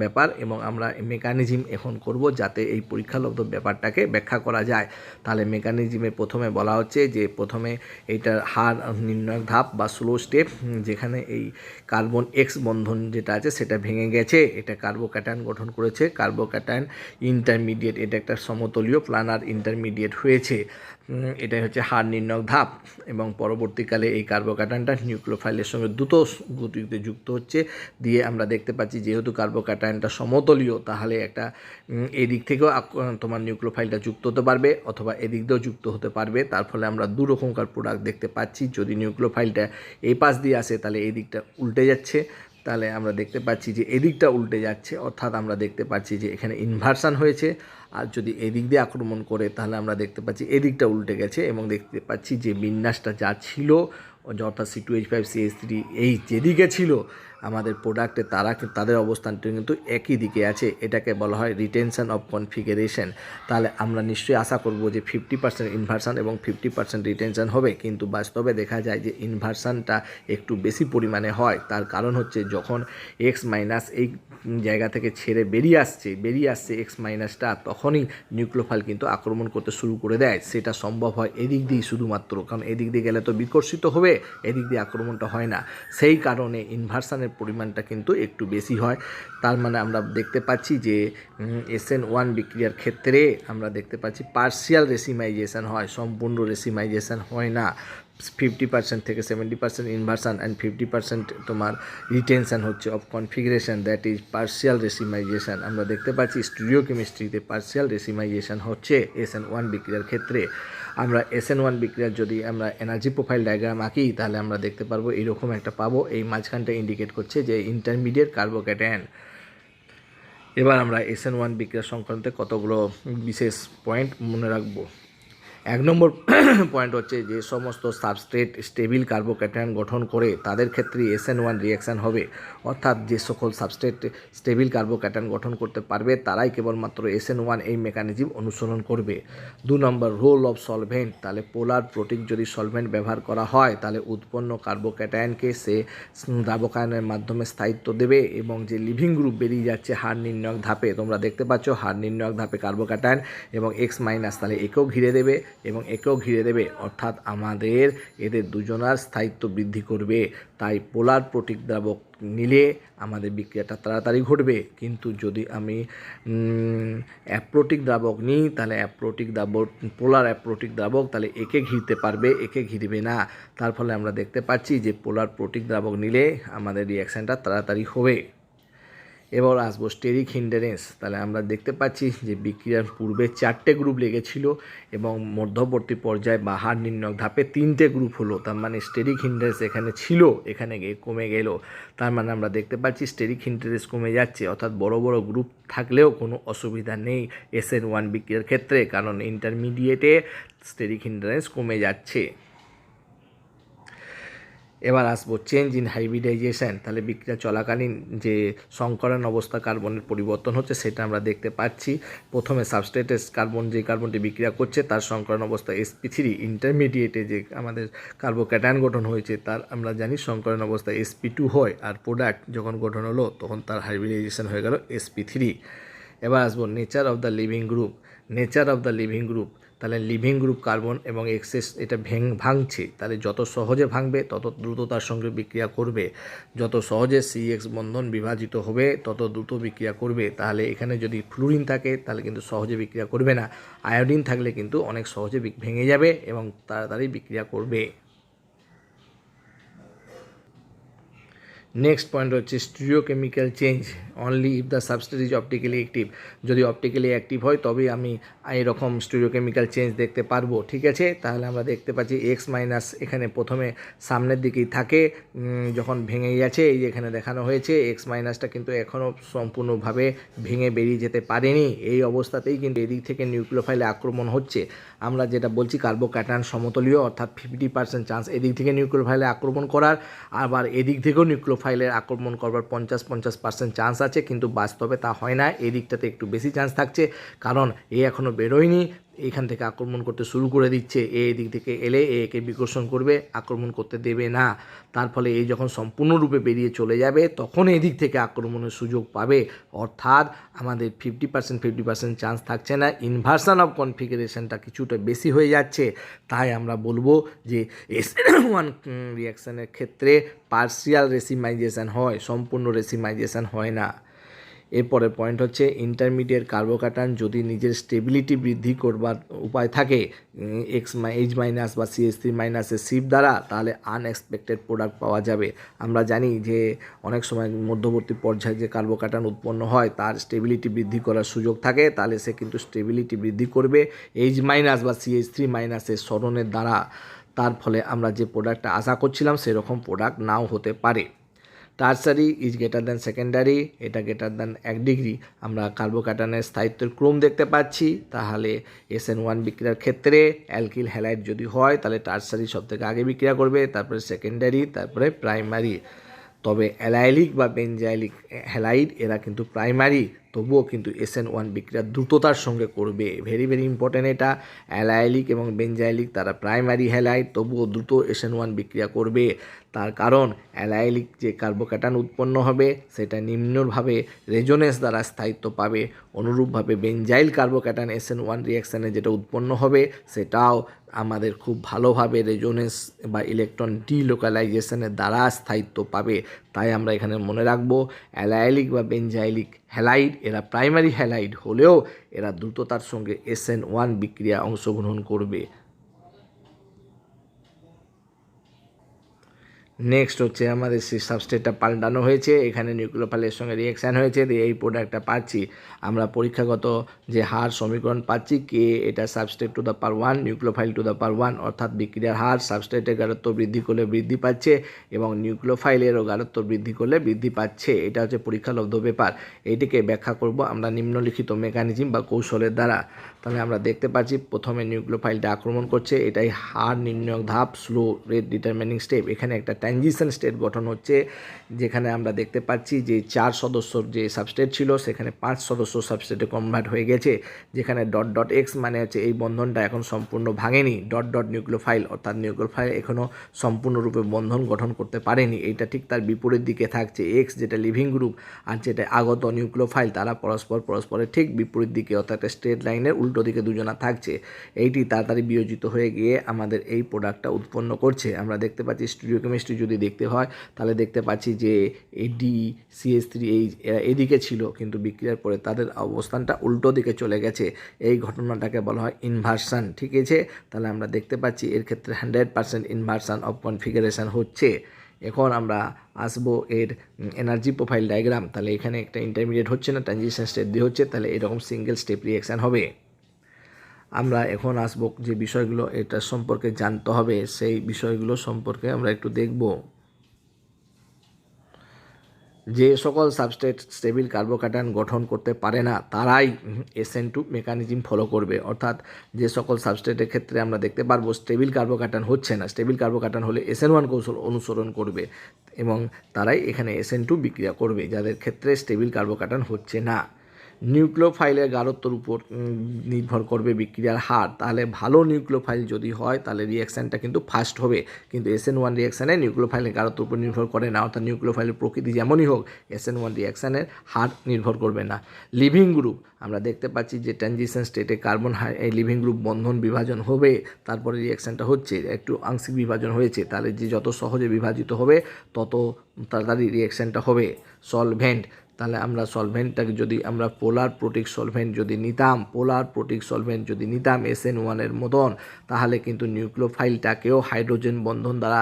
ব্যাপার এবং আমরা মেকানিজম এখন করব যাতে এই পরীক্ষালব্ধ ব্যাপারটাকে ব্যাখ্যা করা যায়। তাহলে মেকানিজমে প্রথমে বলা হচ্ছে যে প্রথমে এইটার হার নির্ণয় ধাপ বা স্লো স্টেপ, যেখানে এই কার্বন X বন্ধন যেটা আছে সেটা ভেঙে গেছে, এটা কার্বোক্যাটায়ন গঠন করেছে, কার্বোক্যাটায়ন ইন্টারমিডিয়েট, এটা একটা সমতলীয় প্লানার ইন্টারমিডিয়েট হয়েছে, এটাই হচ্ছে হার নির্ণয় ধাপ। এবং পরবর্তীকালে এই কার্বোক্যাটায়নটা নিউক্লিওফাইলের সঙ্গে দ্রুত গতিতে যুক্ত হচ্ছে, দিয়ে আমরা দেখতে পাচ্ছি যেহেতু কার্বোক্যাটায়নটা সমতলীয় তাহলে একটা এদিক থেকেও তোমার নিউক্লিওফাইলটা যুক্ত হতে পারবে অথবা এদিক দিয়েও যুক্ত হতে পারবে, তার ফলে আমরা দু রকমকার প্রোডাক্ট দেখতে পাচ্ছি। যদি নিউক্লিওফাইলটা এই পাশ দিয়ে আসে তাহলে এই দিকটা উল্টে যাচ্ছে, তাহলে আমরা দেখতে পাচ্ছি যে এদিকটা উল্টে যাচ্ছে, অর্থাৎ আমরা দেখতে পাচ্ছি যে এখানে ইনভার্সান হয়েছে। আর যদি এদিক দিয়ে আক্রমণ করে তাহলে আমরা দেখতে পাচ্ছি এদিকটা উল্টে গেছে এবং দেখতে পাচ্ছি যে বিন্যাসটা যা ছিল অর্থাৎ C2H5CH3H যেদিকে ছিল আমাদের প্রোডাক্টে তাদের অবস্থানটা কিন্তু একই দিকে আছে, এটাকে বলা হয় রিটেনশন অফ কনফিগারেশন। তাহলে আমরা নিশ্চয়ই আশা করব যে 50% ইনভার্সান এবং 50% রিটেনশন হবে, কিন্তু বাস্তবে দেখা যায় যে ইনভার্সানটা একটু বেশি পরিমাণে হয়। তার কারণ হচ্ছে যখন X- এই জায়গা থেকে ছেড়ে বেরিয়ে আসছে X- তখনই নিউক্লিওফাইল কিন্তু আক্রমণ করতে শুরু করে দেয়। সেটা সম্ভব হয় এদিক দিয়ে শুধুমাত্র, কারণ এদিক দিয়ে গেলে তো বিকর্ষিত হবে, এদিক দিয়ে আক্রমণটা হয় না, সেই কারণে ইনভার্সানের পরিমাণটা কিন্তু একটু বেশি হয়। তার মানে আমরা দেখতে পাচ্ছি যে SN1 বিক্রিয়ার ক্ষেত্রে আমরা দেখতে পাচ্ছি পার্শিয়াল রেসিমাইজেশন হয়, সম্পূর্ণ রেসিমাইজেশন হয় না। 50% থেকে 70% ইনভার্সান অ্যান্ড 50% তোমার রিটেনশন হচ্ছে of configuration, that is partial racemization. আমরা দেখতে পাচ্ছি স্টিরিওকেমিস্ট্রিতে পার্শিয়াল রেসিমাইজেশন হচ্ছে SN1 বিক্রিয়ার ক্ষেত্রে। আমরা SN1 বিক্রিয়ার যদি আমরা এনার্জি প্রোফাইল ডায়াগ্রাম আঁকি তাহলে আমরা দেখতে পারবো এইরকম একটা পাবো, এই মাঝখানটা ইন্ডিকেট করছে যে ইন্টারমিডিয়েট কার্বোক্যাটায়ন। এবার আমরা SN1 বিক্রিয়া সংক্রান্ত কতগুলো বিশেষ পয়েন্ট মনে রাখবো। এক নম্বর পয়েন্ট হচ্ছে যে সমস্ত সাবস্ট্রেট স্টেবিল কার্বোক্যাটায়ন গঠন করে তাদের ক্ষেত্রে SN1 রিয়াকশান হবে, অর্থাৎ যে সকল সাবস্ট্রেট স্টেবিল কার্বোক্যাটায়ন গঠন করতে পারবে তারাই কেবলমাত্র SN1 এই মেকানিজম অনুসরণ করবে। 2 নম্বর রোল অফ সলভেন্ট, তাহলে পোলার প্রোটিন যদি সলভেন্ট ব্যবহার করা হয় তাহলে উৎপন্ন কার্বোক্যাটায়নকে সে দ্রাবকায়নের মাধ্যমে স্থায়িত্ব দেবে এবং যে লিভিং গ্রুপ বেরিয়ে যাচ্ছে হার নির্ণায়ক ধাপে, তোমরা দেখতে পাচ্ছ হার নির্ণায়ক ধাপে কার্বোক্যাটায়ন এবং X মাইনাস, তাহলে একেও ঘিরে দেবে এবং একেও ঘিরে দেবে, অর্থাৎ আমাদের এদের দুজনার স্থায়িত্ব বৃদ্ধি করবে। তাই পোলার প্রোটিক দ্রাবক নিলে আমাদের বিক্রিয়াটা তাড়াতাড়ি ঘটবে, কিন্তু যদি আমি অ্যাপ্রোটিক দ্রাবক নিই তাহলে অ্যাপ্রোটিক দ্রাবক পোলার অ্যাপ্রোটিক দ্রাবক তাহলে একে ঘিরতে পারবে, একে ঘিরবে না। তার ফলে আমরা দেখতে পাচ্ছি যে পোলার প্রোটিক দ্রাবক নিলে আমাদের রিয়াকশানটা তাড়াতাড়ি হবে। এবার আসবো স্টেরিক হিন্ডারেন্স, তাহলে আমরা দেখতে পাচ্ছি যে বিক্রিয়ার পূর্বে 4টে গ্রুপ লেগেছিল এবং মধ্যবর্তী পর্যায়ে বা হার নির্ণায়ক ধাপে 3টে গ্রুপ হলো, তার মানে স্টেরিক হিন্ডারেন্স এখানে ছিল, এখানে গিয়ে কমে গেল। তার মানে আমরা দেখতে পাচ্ছি স্টেরিক হিন্ডারেন্স কমে যাচ্ছে, অর্থাৎ বড় বড় গ্রুপ থাকলেও কোনো অসুবিধা নেই SN1 বিক্রিয়ার ক্ষেত্রে, কারণ ইন্টারমিডিয়েটে স্টেরিক হিন্ডারেন্স কমে যাচ্ছে। এবার আসবো চেঞ্জ ইন হাইব্রিডাইজেশন, তাহলে বিক্রিয়া চলাকালীন যে সংকরণ অবস্থা কার্বনের পরিবর্তন হচ্ছে সেটা আমরা দেখতে পাচ্ছি। প্রথমে সাবস্ট্রেটের কার্বন, যে কার্বনটি বিক্রিয়া করছে তার সংকরণ অবস্থা sp3, ইন্টারমিডিয়েটে যে আমাদের কার্বোক্যাটায়ন গঠন হয়েছে তার আমরা জানি সংকরণ অবস্থা sp2 হয়, আর প্রোডাক্ট যখন গঠন হলো তখন তার হাইব্রিডাইজেশন হয়ে গেল sp3। এবার আসবো nature of the living group, nature of the living group, তাহলে লিভিং গ্রুপ কার্বন এবং এক্সেস এটা ভাঙছে, তাহলে যত সহজে ভাঙবে তত দ্রুততার সঙ্গে বিক্রিয়া করবে, যত সহজে CX বন্ধন বিভাজিত হবে তত দ্রুত বিক্রিয়া করবে। তাহলে এখানে যদি ফ্লুরিন থাকে তাহলে কিন্তু সহজে বিক্রিয়া করবে না, আয়োডিন থাকলে কিন্তু অনেক সহজে ভেঙে যাবে এবং তাড়াতাড়ি বিক্রিয়া করবে। নেক্সট পয়েন্ট হচ্ছে stereochemical change only if the substrate is optically active, যদি অপটিক্যালি অ্যাক্টিভ হয় তবেই আমি এরকম স্টিরিওকেমিক্যাল চেঞ্জ দেখতে পারবো। ঠিক আছে, তাহলে আমরা দেখতে পাচ্ছি X মাইনাস এখানে প্রথমে সামনের দিকেই থাকে, যখন ভেঙে গেছে এই যে এখানে দেখানো হয়েছে X মাইনাসটা কিন্তু এখনও সম্পূর্ণভাবে ভেঙে বেরিয়ে যেতে পারেনি, এই অবস্থাতেই কিন্তু এদিক থেকে নিউক্লিওফাইলে আক্রমণ হচ্ছে। আমরা যেটা বলছি কার্বোক্যাটায়ন সমতলীয়, অর্থাৎ 50% চান্স এদিক থেকে নিউক্লিওফাইলে আক্রমণ করার, আবার এদিক থেকেও নিউক্লিওফাইলের আক্রমণ করবার 50% চান্স আছে, কিন্তু বাস্তবে তা হয় না, এই দিকটাতে একটু বেশি চান্স থাকছে, কারণ এখনও বেরোয়নি, এখান থেকে আক্রমণ করতে শুরু করে দিচ্ছে, এই দিক থেকে এলে একে বিকর্ষণ করবে, আক্রমণ করতে দেবে না। তার ফলে এই যখন সম্পূর্ণরূপে বেরিয়ে চলে যাবে তখন এই দিক থেকে আক্রমণের সুযোগ পাবে, অর্থাৎ আমাদের 50% চান্স থাকছে না, ইনভার্সন অফ কনফিগারেশনটা কিছুটা বেশি হয়ে যাচ্ছে। তাই আমরা বলবো যে SN1 রিয়াকশানের ক্ষেত্রে পার্সিয়াল রেসিমাইজেশন হয়, সম্পূর্ণ রেসিমাইজেশন হয় না। এরপরের পয়েন্ট হচ্ছে ইন্টারমিডিয়েট কার্বোক্যাটায়ন যদি নিজের স্টেবিলিটি বৃদ্ধি করবার উপায় থাকে H মাইনাস বা CH3 মাইনাসের শিফট দ্বারা, তাহলে আনএক্সপেক্টেড প্রোডাক্ট পাওয়া যাবে। আমরা জানি যে অনেক সময় মধ্যবর্তী পর্যায়ে যে কার্বোক্যাটায়ন উৎপন্ন হয় তার স্টেবিলিটি বৃদ্ধি করার সুযোগ থাকে, তাহলে সে কিন্তু স্টেবিলিটি বৃদ্ধি করবে H মাইনাস বা CH3 মাইনাসের সরণের দ্বারা। তার ফলে আমরা যে প্রোডাক্টটা আশা করছিলাম সেরকম প্রোডাক্ট নাও হতে পারে। Tertiary is greater than secondary, এটা গ্রেটার দ্যান 1 ডিগ্রি। আমরা কার্বোক্যাটায়নের স্থায়িত্বের ক্রম দেখতে পাচ্ছি, তাহলে SN1 বিক্রিয়ার ক্ষেত্রে অ্যালকিল হ্যালাইড যদি হয় তাহলে টার্সারি সবথেকে আগে বিক্রিয়া করবে, তারপরে সেকেন্ডারি, তারপরে প্রাইমারি। তবে অ্যালাইলিক বা বেনজাইলিক হ্যালাইড এরা কিন্তু প্রাইমারি, তবুও কিন্তু SN1 বিক্রিয়া দ্রুততার সঙ্গে করবে, ভেরি ভেরি ইম্পর্ট্যান্ট এটা। অ্যালাইলিক এবং বেনজাইলিক তারা প্রাইমারি হ্যালাইড, তবুও দ্রুত SN1 বিক্রিয়া করবে। তার কারণ অ্যালাইলিক যে কার্বোক্যাটায়ন উৎপন্ন হবে সেটা নিম্নভাবে রেজোনেন্স দ্বারা স্থায়িত্ব পাবে, অনুরূপভাবে বেনজাইল কার্বোক্যাটায়ন SN1 রিয়াকশানে যেটা উৎপন্ন হবে সেটাও আমাদের খুব ভালোভাবে রেজোনেন্স বা ইলেকট্রন ডিলোকালাইজেশনের দ্বারা স্থায়িত্ব পাবে। তাই আমরা এখানে মনে রাখবো অ্যালাইলিক বা বেনজাইলিক হ্যালাইড এরা প্রাইমারি হ্যালাইড হলেও এরা দ্রুততার সঙ্গে SN1 বিক্রিয়া অংশগ্রহণ করবে। নেক্সট হচ্ছে আমাদের সেই সাবস্ট্রেটটা পাল্টানো হয়েছে, এখানে নিউক্লিওফাইলের সঙ্গে রিয়াকশান হয়েছে, দিয়ে এই প্রোডাক্টটা পাচ্ছি। আমরা পরীক্ষাগত যে হার সমীকরণ পাচ্ছি কে এটা substrate to the power 1 nucleophile to the power 1, অর্থাৎ বিক্রিয়ার হার সাবস্ট্রেটের গাঢ়ত্ব বৃদ্ধি করলে বৃদ্ধি পাচ্ছে এবং নিউক্লিওফাইলেরও গাঢ়ত্ব বৃদ্ধি করলে বৃদ্ধি পাচ্ছে। এটা হচ্ছে পরীক্ষালব্ধ ব্যাপার। এইটিকে ব্যাখ্যা করব আমরা নিম্নলিখিত মেকানিজম বা কৌশলের দ্বারা। তাহলে আমরা দেখতে পাচ্ছি প্রথমে নিউক্লিওফাইলটা আক্রমণ করছে, এটাই হার নির্ণায়ক ধাপ, স্লো রেট ডিটারমিনিং স্টেপ। এখানে একটা ট্রানজিশন স্টেট গঠন হচ্ছে, যেখানে আমরা দেখতে পাচ্ছি যে 4 সদস্যর যে সাবস্টেট ছিল সেখানে 5 সদস্য সাবস্টেটে কনভার্ট হয়ে গেছে, যেখানে ডট ডট এক্স মানে হচ্ছে এই বন্ধনটা এখন সম্পূর্ণ ভাঙেনি, ডট ডট নিউক্লিওফাইল অর্থাৎ নিউক্লিওফাইল এখনও সম্পূর্ণরূপে বন্ধন গঠন করতে পারেনি। এইটা ঠিক তার বিপরীত দিকে থাকছে, এক্স যেটা লিভিং গ্রুপ আর যেটা আগত নিউক্লিওফাইল তারা পরস্পরের ঠিক বিপরীত দিকে অর্থাৎ স্ট্রেট লাইনের উল্টো দিকে দুজনা থাকছে। এইটি তাড়াতাড়ি বিয়োজিত হয়ে গিয়ে আমাদের এই প্রোডাক্টটা উৎপন্ন করছে। আমরা দেখতে পাচ্ছি স্টিরিওকেমিস্ট্রি যদি দেখতে হয় তাহলে দেখতে পাচ্ছি যে এডি CH3 এই এদিকে ছিল, কিন্তু বিক্রিয়ার পরে তাদের অবস্থানটা উল্টো দিকে চলে গেছে। এই ঘটনাটাকে বলা হয় ইনভার্সান। ঠিক আছে, তাহলে আমরা দেখতে পাচ্ছি এর ক্ষেত্রে 100% ইনভার্সান অফ কনফিগারেশন হচ্ছে। এখন আমরা আসবো এর এনার্জি প্রোফাইল ডায়াগ্রাম। তাহলে এখানে একটা ইন্টারমিডিয়েট হচ্ছে না, ট্রানজিশন স্টেট দিয়ে হচ্ছে, তাহলে এরকম সিঙ্গেল স্টেপ রিঅ্যাকশান হবে। আমরা এখন আসবো যে বিষয়গুলো এটা সম্পর্কে জানতে হবে সেই বিষয়গুলো সম্পর্কে আমরা একটু দেখব। যে সকল সাবস্ট্রেট স্টেবিল কার্বোক্যাটায়ন গঠন করতে পারে না তারাই SN2 মেকানিজম ফলো করবে, অর্থাৎ যে সকল সাবস্ট্রেটের ক্ষেত্রে আমরা দেখতে পারবো স্টেবিল কার্বোক্যাটায়ন হচ্ছে না, স্টেবিল কার্বোক্যাটায়ন হলে SN1 কৌশল অনুসরণ করবে এবং তারাই এখানে SN2 বিক্রিয়া করবে, যাদের ক্ষেত্রে স্টেবিল কার্বোক্যাটায়ন হচ্ছে না। নিউক্লিওফাইলের গাঢ়ত্বর উপর নির্ভর করবে বিক্রিয়ার হার। তাহলে ভালো নিউক্লিওফাইল যদি হয় তাহলে রিয়াকশানটা কিন্তু ফাস্ট হবে, কিন্তু SN1 রিয়াকশানে নিউক্লিওফাইলের গাঢ়ত্বর উপর নির্ভর করে না, অর্থাৎ নিউক্লিওফাইলের প্রকৃতি যেমনই হোক SN1 রিয়াকশানের হার নির্ভর করবে না। লিভিং গ্রুপ আমরা দেখতে পাচ্ছি যে ট্রানজিশন স্টেটে কার্বন এই লিভিং গ্রুপ বন্ধন বিভাজন হবে, তারপরে রিয়াকশানটা হচ্ছে একটু আংশিক বিভাজন হয়েছে, তাহলে যে যত সহজে বিভাজিত হবে তত তাড়াতাড়ি রিয়াকশানটা হবে। সলভেন্ট, তাহলে আমরা সলভেন্টটাকে যদি আমরা পোলার প্রোটিক সলভেন্ট যদি নিতাম SN1 মতন, তাহলে কিন্তু নিউক্লিওফাইলটাকেও হাইড্রোজেন বন্ধন দ্বারা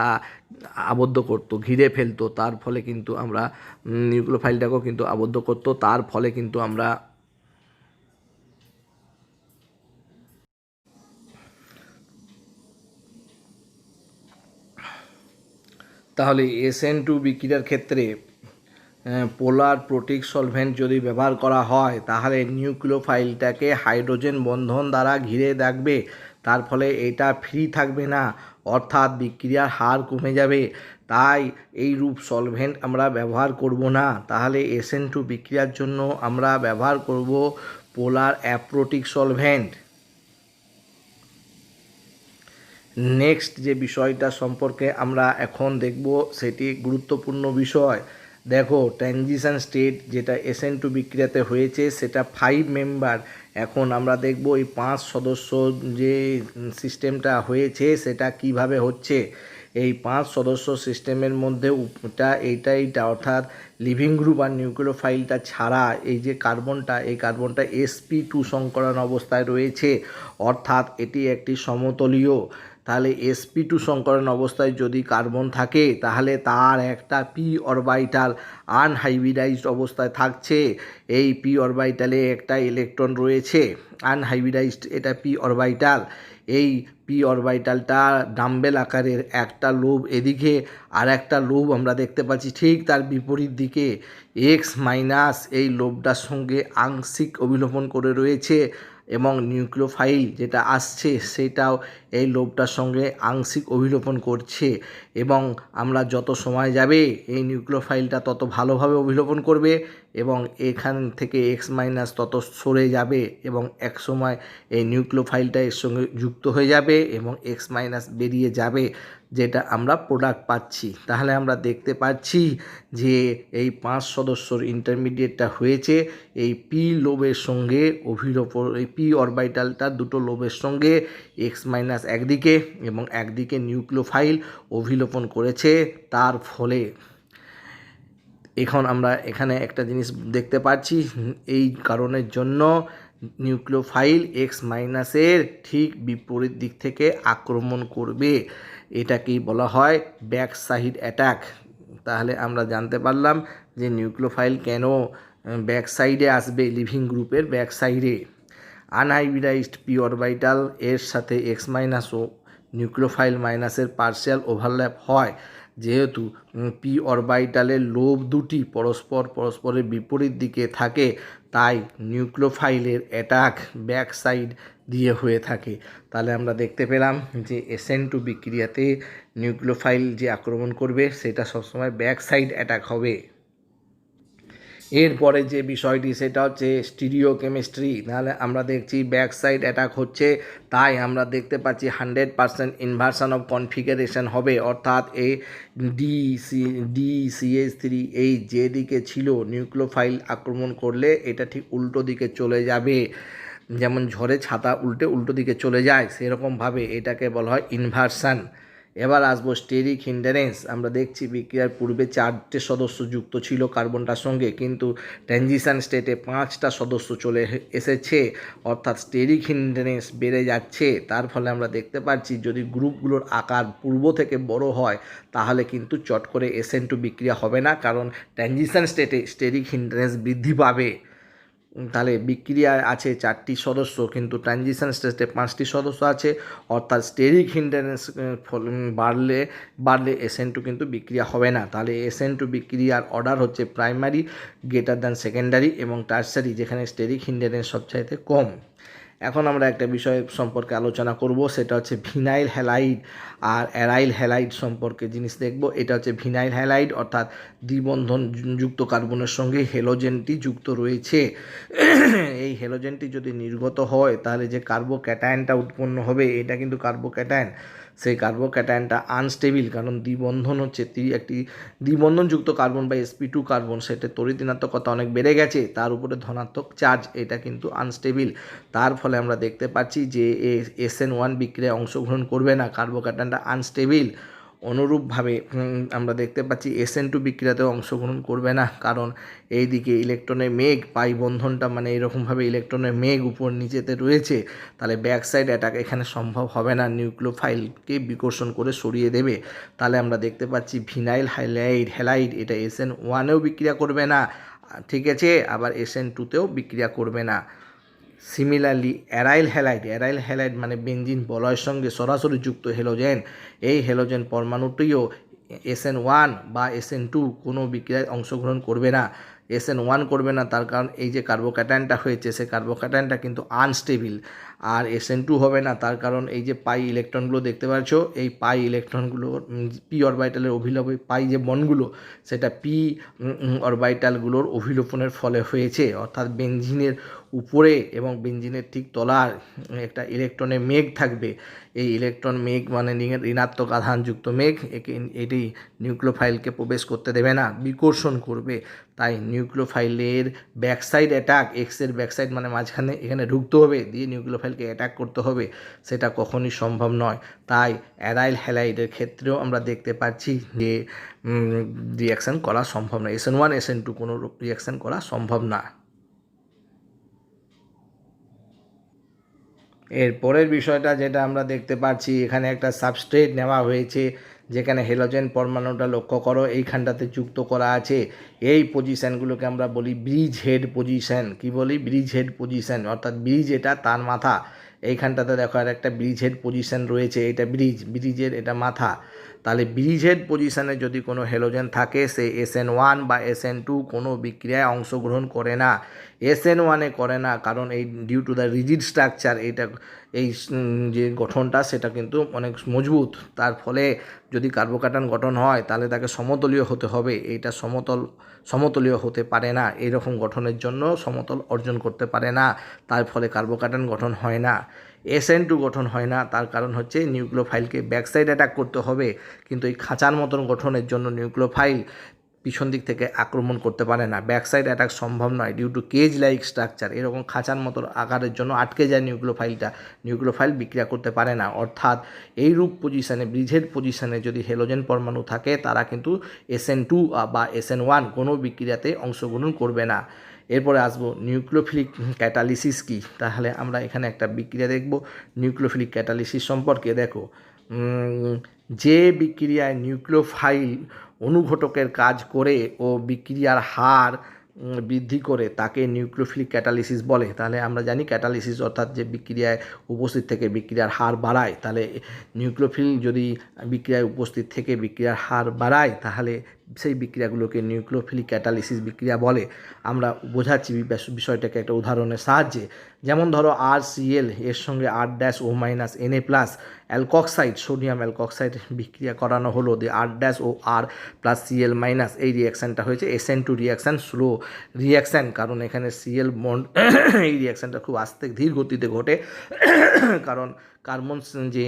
আবদ্ধ করতো, ঘিরে ফেলতো, তার ফলে কিন্তু আমরা নিউক্লিওফাইলটাকেও কিন্তু আবদ্ধ করতো, তার ফলে কিন্তু আমরা তাহলে SN2 বিক্রিয়ার ক্ষেত্রে পোলার প্রোটিক সলভেন্ট যদি ব্যবহার করা হয় তাহলে নিউক্লিওফাইলটাকে হাইড্রোজেন বন্ধন দ্বারা ঘিরে রাখবে, তার ফলে এটা ফ্রি থাকবে না, অর্থাৎ বিক্রিয়ার হার কমে যাবে। তাই এই রূপ সলভেন্ট আমরা ব্যবহার করব না। তাহলে SN2 বিক্রিয়ার জন্য আমরা ব্যবহার করব পোলার অ্যাপ্রোটিক সলভেন্ট। নেক্সট যে বিষয়টা সম্পর্কে আমরা এখন দেখব সেটি গুরুত্বপূর্ণ বিষয়। দেখো ট্রানজিশন স্টেট যেটা SN2 বিক্রিয়াতে হয়েছে সেটা 5 মেম্বার। এখন আমরা দেখব এই 5 সদস্য যে সিস্টেমটা হয়েছে সেটা কিভাবে হচ্ছে। এই 5 সদস্য সিস্টেমের মধ্যে এইটা অর্থাৎ লিভিং গ্রুপ আর নিউক্লিওফাইলটা ছাড়া এই যে কার্বনটা এই কার্বনটা sp2 সংকরণ অবস্থায় রয়েছে, অর্থাৎ এটি একটি সমতলীয়। তাহলে sp2 সংকরণ অবস্থায় যদি কার্বন থাকে তাহলে তার একটা p অরবিটাল আনহাইব্রিডাইজড অবস্থায় থাকছে। এই p অরবিটালে একটা ইলেকট্রন রয়েছে আনহাইব্রিডাইজড, এটা p অরবিটাল। এই p অরবিটালটা ডাম্বেল আকারের, একটা লোব এদিকে আর একটা লোব আমরা দেখতে পাচ্ছি ঠিক তার বিপরীত দিকে, x মাইনাস এই লোবটার সঙ্গে আংশিক অভিলোপন করে রয়েছে এবং নিউক্লিওফাইল যেটা আসছে সেটাও এই লোবটার সঙ্গে আংশিক অভিলোপন করছে, এবং আমরা যত সময় যাবে এই নিউক্লিওফাইলটা তত ভালোভাবে অভিলোপন করবে এবং এখান থেকে x মাইনাস তত সরে যাবে এবং এক সময় এই নিউক্লিওফাইলটা এর সঙ্গে যুক্ত হয়ে যাবে এবং x মাইনাস বেরিয়ে যাবে, যেটা আমরা প্রোডাক্ট পাচ্ছি। তাহলে আমরা দেখতে পাচ্ছি যে এই 5 সদস্যর ইন্টারমিডিয়েটটা হয়েছে এই p লোবের সঙ্গে অভিলোপন, এই p অরবিটালটা দুটো লোবের সঙ্গে x মাইনাস একদিকে এবং একদিকে নিউক্লিওফাইল অভিলোপন করেছে, তার ফলে এখন আমরা এখানে একটা জিনিস দেখতে পাচ্ছি, এই কারণের জন্য নিউক্লিওফাইল এক্স মাইনাসের ঠিক বিপরীত দিক থেকে আক্রমণ করবে। এটাকেই বলা হয় ব্যাক সাইড অ্যাটাক। তাহলে আমরা জানতে পারলাম যে নিউক্লিওফাইল কেন ব্যাক সাইডে আসবে, লিভিং গ্রুপের ব্যাক সাইডে। আনহাইব্রিডাইজড পি অরবিটাল এর সাথে এক্স মাইনাস ও নিউক্লিওফাইল মাইনাসের পার্শিয়াল ওভারল্যাপ হয়। যেহেতু পি অরবিটালের লোব দুটি পরস্পরের বিপরীত দিকে থাকে, তাই নিউক্লিওফাইলের অ্যাটাক ব্যাক সাইড দিয়ে হয়ে থাকে। তাহলে আমরা দেখতে পেলাম যে SN2 বিক্রিয়াতে নিউক্লিওফাইল যে আক্রমণ করবে সেটা সবসময় ব্যাক সাইড অ্যাটাক হবে। এরপরে যে বিষয়টি সেটা হচ্ছে স্টিরিওকেমিস্ট্রি। নাহলে আমরা দেখছি ব্যাক সাইড অ্যাটাক হচ্ছে, তাই আমরা দেখতে পাচ্ছি 100% ইনভার্সন অফ কনফিগারেশন হবে, অর্থাৎ এই DCH3 এই যে দিকে ছিল নিউক্লিওফাইল আক্রমণ করলে এটা ঠিক উল্টো দিকে চলে যাবে। যেমন ঝড়ে ছাতা উল্টো দিকে চলে যায়, সেরকমভাবে এটাকে বলা হয় ইনভার্সান। এবার আসবো স্টেরিক হিন্ডারেন্স। আমরা দেখছি বিক্রিয়ার পূর্বে 4টে সদস্য যুক্ত ছিল কার্বনটার সঙ্গে, কিন্তু ট্রানজিশন স্টেটে 5টা সদস্য চলে এসেছে, অর্থাৎ স্টেরিক হিন্ডারেন্স বেড়ে যাচ্ছে। তার ফলে আমরা দেখতে পাচ্ছি যদি গ্রুপগুলোর আকার পূর্ব থেকে বড় হয় তাহলে কিন্তু চট করে SN2 বিক্রিয়া হবে না, কারণ ট্রানজিশন স্টেটে স্টেরিক হিন্ডারেন্স বৃদ্ধি পাবে। তাহলে বিক্রিয়ায় আছে 4টি সদস্য, কিন্তু ট্রানজিশন স্টেটে 5টি সদস্য আছে, অর্থাৎ স্টেরিক হিন্ডারেন্স বাড়লে SN2 কিন্তু বিক্রিয়া হবে না। তাহলে SN2 বিক্রিয়ার অর্ডার হচ্ছে প্রাইমারি, গ্রেটার দ্যান সেকেন্ডারি এবং টারসারি, যেখানে স্টেরিক হিন্ডারেন্স সবচাইতে কম। এখন আমরা একটা বিষয় সম্পর্কে আলোচনা করব, সেটা হচ্ছে ভিনাইল হ্যালাইড আর অ্যারাইল হ্যালাইড সম্পর্কে জিনিস দেখব। এটা হচ্ছে ভিনাইল হ্যালাইড, অর্থাৎ দ্বিবন্ধন যুক্ত কার্বনের সঙ্গে হেলোজেনটি যুক্ত রয়েছে। এই হেলোজেনটি যদি নির্গত হয় তাহলে যে কার্বোক্যাটায়নটা উৎপন্ন হবে এটা কিন্তু কার্বোক্যাটায়ন। সেই কার্বোক্যাটায়নটা আনস্টেবিল, কারণ দ্বিবন্ধন হচ্ছে একটি দ্বিবন্ধনযুক্ত কার্বন বা sp2 কার্বন, সেটা তড়িৎ ঋণাত্মকতা অনেক বেড়ে গেছে, তার উপরে ধনাত্মক চার্জ, এটা কিন্তু আনস্টেবিল। তার ফলে আমরা দেখতে পাচ্ছি যে SN1 বিক্রিয়ায় অংশগ্রহণ করবে না, কার্বোক্যাটায়নটা আনস্টেবিল। অনুরূপভাবে আমরা দেখতে পাচ্ছি SN2 বিক্রিয়াতেও অংশগ্রহণ করবে না, কারণ এই দিকে ইলেকট্রনের মেঘ, পাই বন্ধনটা মানে এরকমভাবে ইলেকট্রনের মেঘ উপর নিচেতে রয়েছে, তাহলে ব্যাক সাইড অ্যাটাক এখানে সম্ভব হবে না, নিউক্লিওফাইলকে বিকর্ষণ করে সরিয়ে দেবে। তাহলে আমরা দেখতে পাচ্ছি ভিনাইল হ্যালাইড এটা SN1এও বিক্রিয়া করবে না, ঠিক আছে, আবার SN2তেও বিক্রিয়া করবে না। সিমিলারলি অ্যারাইল হ্যালাইড মানে বেনজিন বলয়ের সঙ্গে সরাসরি যুক্ত হেলোজেন, এই হেলোজেন পরমাণুটিও SN1 বা SN2 কোনো বিক্রিয়ায় অংশগ্রহণ করবে না। SN1 করবে না, তার কারণ এই যে কার্বোক্যাটায়নটা হয়েছে সেই কার্বোক্যাটায়নটা কিন্তু আনস্টেবিল। আর SN2 হবে না, তার কারণ এই যে পাই ইলেকট্রনগুলো দেখতে পাচ্ছ, এই পাই ইলেকট্রনগুলো পি অরবিটালের অভিলোপে পাই যে বন্ডগুলো সেটা পি অরবিটালগুলোর অভিলোপনের ফলে হয়েছে, অর্থাৎ বেনজিনের উপরে এবং বেনজিনের ঠিক তলার একটা ইলেকট্রনের মেঘ থাকবে। এই ইলেকট্রন মেঘ মানে ঋণাত্মক আধানযুক্ত মেঘ, এটি নিউক্লিওফাইলকে প্রবেশ করতে দেবে না, বিকর্ষণ করবে। তাই নিউক্লিওফাইলের ব্যাকসাইড অ্যাটাক, এক্সের ব্যাকসাইড মানে মাঝখানে এখানে ঢুকতে হবে, দিয়ে নিউক্লিওফাইলকে অ্যাটাক করতে হবে, সেটা কখনই সম্ভব নয়। তাই অ্যারাইল হ্যালাইডের ক্ষেত্রেও আমরা দেখতে পাচ্ছি যে রিয়াকশান করা সম্ভব না, SN1 SN2 কোনো রিয়াকশান করা সম্ভব না। এর পরের বিষয়টা যেটা আমরা দেখতে পাচ্ছি, এখানে একটা সাবস্ট্রেট নেওয়া হয়েছে, যেখানে হেলোজেন পরমাণুটা লক্ষ্য করো এইখানটাতে যুক্ত করা আছে। এই পজিশানগুলোকে আমরা বলি ব্রিজ হেড পজিশান। কি বলি? ব্রিজ হেড পজিশান, অর্থাৎ ব্রিজ এটা তার মাথা। এইখানটাতে দেখো আর একটা ব্রিজ হেড পজিশান রয়েছে, এটা ব্রিজের এটা মাথা। তাহলে ব্রিজ হেড পজিশানে যদি কোনো হেলোজেন থাকে সে SN1 বা SN2 কোনো বিক্রিয়ায় অংশগ্রহণ করে না। SN1 করে না কারণ এই due to the rigid structure, এই যে গঠনটা সেটা কিন্তু অনেক মজবুত, তার ফলে যদি কার্বোক্যাটায়ন গঠন হয় তাহলে তাকে সমতলীয় হতে হবে, এইটা সমতলীয় হতে পারে না, এইরকম গঠনের জন্য সমতল অর্জন করতে পারে না, তার ফলে কার্বোক্যাটায়ন গঠন হয় না। SN2 গঠন হয় না, তার কারণ হচ্ছে নিউক্লিওফাইলকে ব্যাকসাইড অ্যাটাক করতে হবে, কিন্তু এই খাঁচার মতন গঠনের জন্য নিউক্লিওফাইল পিছন দিক থেকে আক্রমণ করতে পারে না, ব্যাকসাইড অ্যাটাক সম্ভব নয় due to cage like structure. এরকম খাঁচার মতো আকারের জন্য আটকে যায় নিউক্লিওফাইল বিক্রিয়া করতে পারে না। অর্থাৎ এই রূপ পজিশানে, ব্রিজেড পজিশানে যদি হেলোজেন পরমাণু থাকে তারা কিন্তু SN2 বা SN1 কোনো বিক্রিয়াতে অংশগ্রহণ করবে না। এরপরে আসবো নিউক্লিওফিলিক ক্যাটালিসিস কি। তাহলে আমরা এখানে একটা বিক্রিয়া দেখব নিউক্লিওফিলিক ক্যাটালিসিস সম্পর্কে। দেখো যে বিক্রিয়ায় নিউক্লিওফাইল অনুঘটকের কাজ করে ও বিক্রিয়ার হার বৃদ্ধি করে তাকে নিউক্লিওফিলিক ক্যাটালিসিস বলে। তাহলে আমরা জানি ক্যাটালিসিস অর্থাৎ যে বিক্রিয়ায় উপস্থিত থেকে বিক্রিয়ার হার বাড়ায়, তাহলে নিউক্লিওফিল যদি বিক্রিয়ায় উপস্থিত থেকে বিক্রিয়ার হার বাড়ায় তাহলে সেই বিক্রিয়াগুলোকে নিউক্লিওফিলিক ক্যাটালিসিস বিক্রিয়া বলে। আমরা বোঝাচ্ছি বিষয়টাকে একটা উদাহরণের সাহায্যে। যেমন ধরো RCl এর সঙ্গে R-O-Na+ অ্যালকক্সাইড সোডিয়াম অ্যালকক্সাইড বিক্রিয়া করানো হলো, দিয়ে R- ও R+Cl- এই রিয়াকশানটা হয়েছে SN2 রিয়াকশান, স্লো রিয়াকশান, কারণ এখানে Cl বন্ড এই রিয়াকশানটা খুব আস্তে ধীর গতিতে ঘটে, কারণ কার্বন যে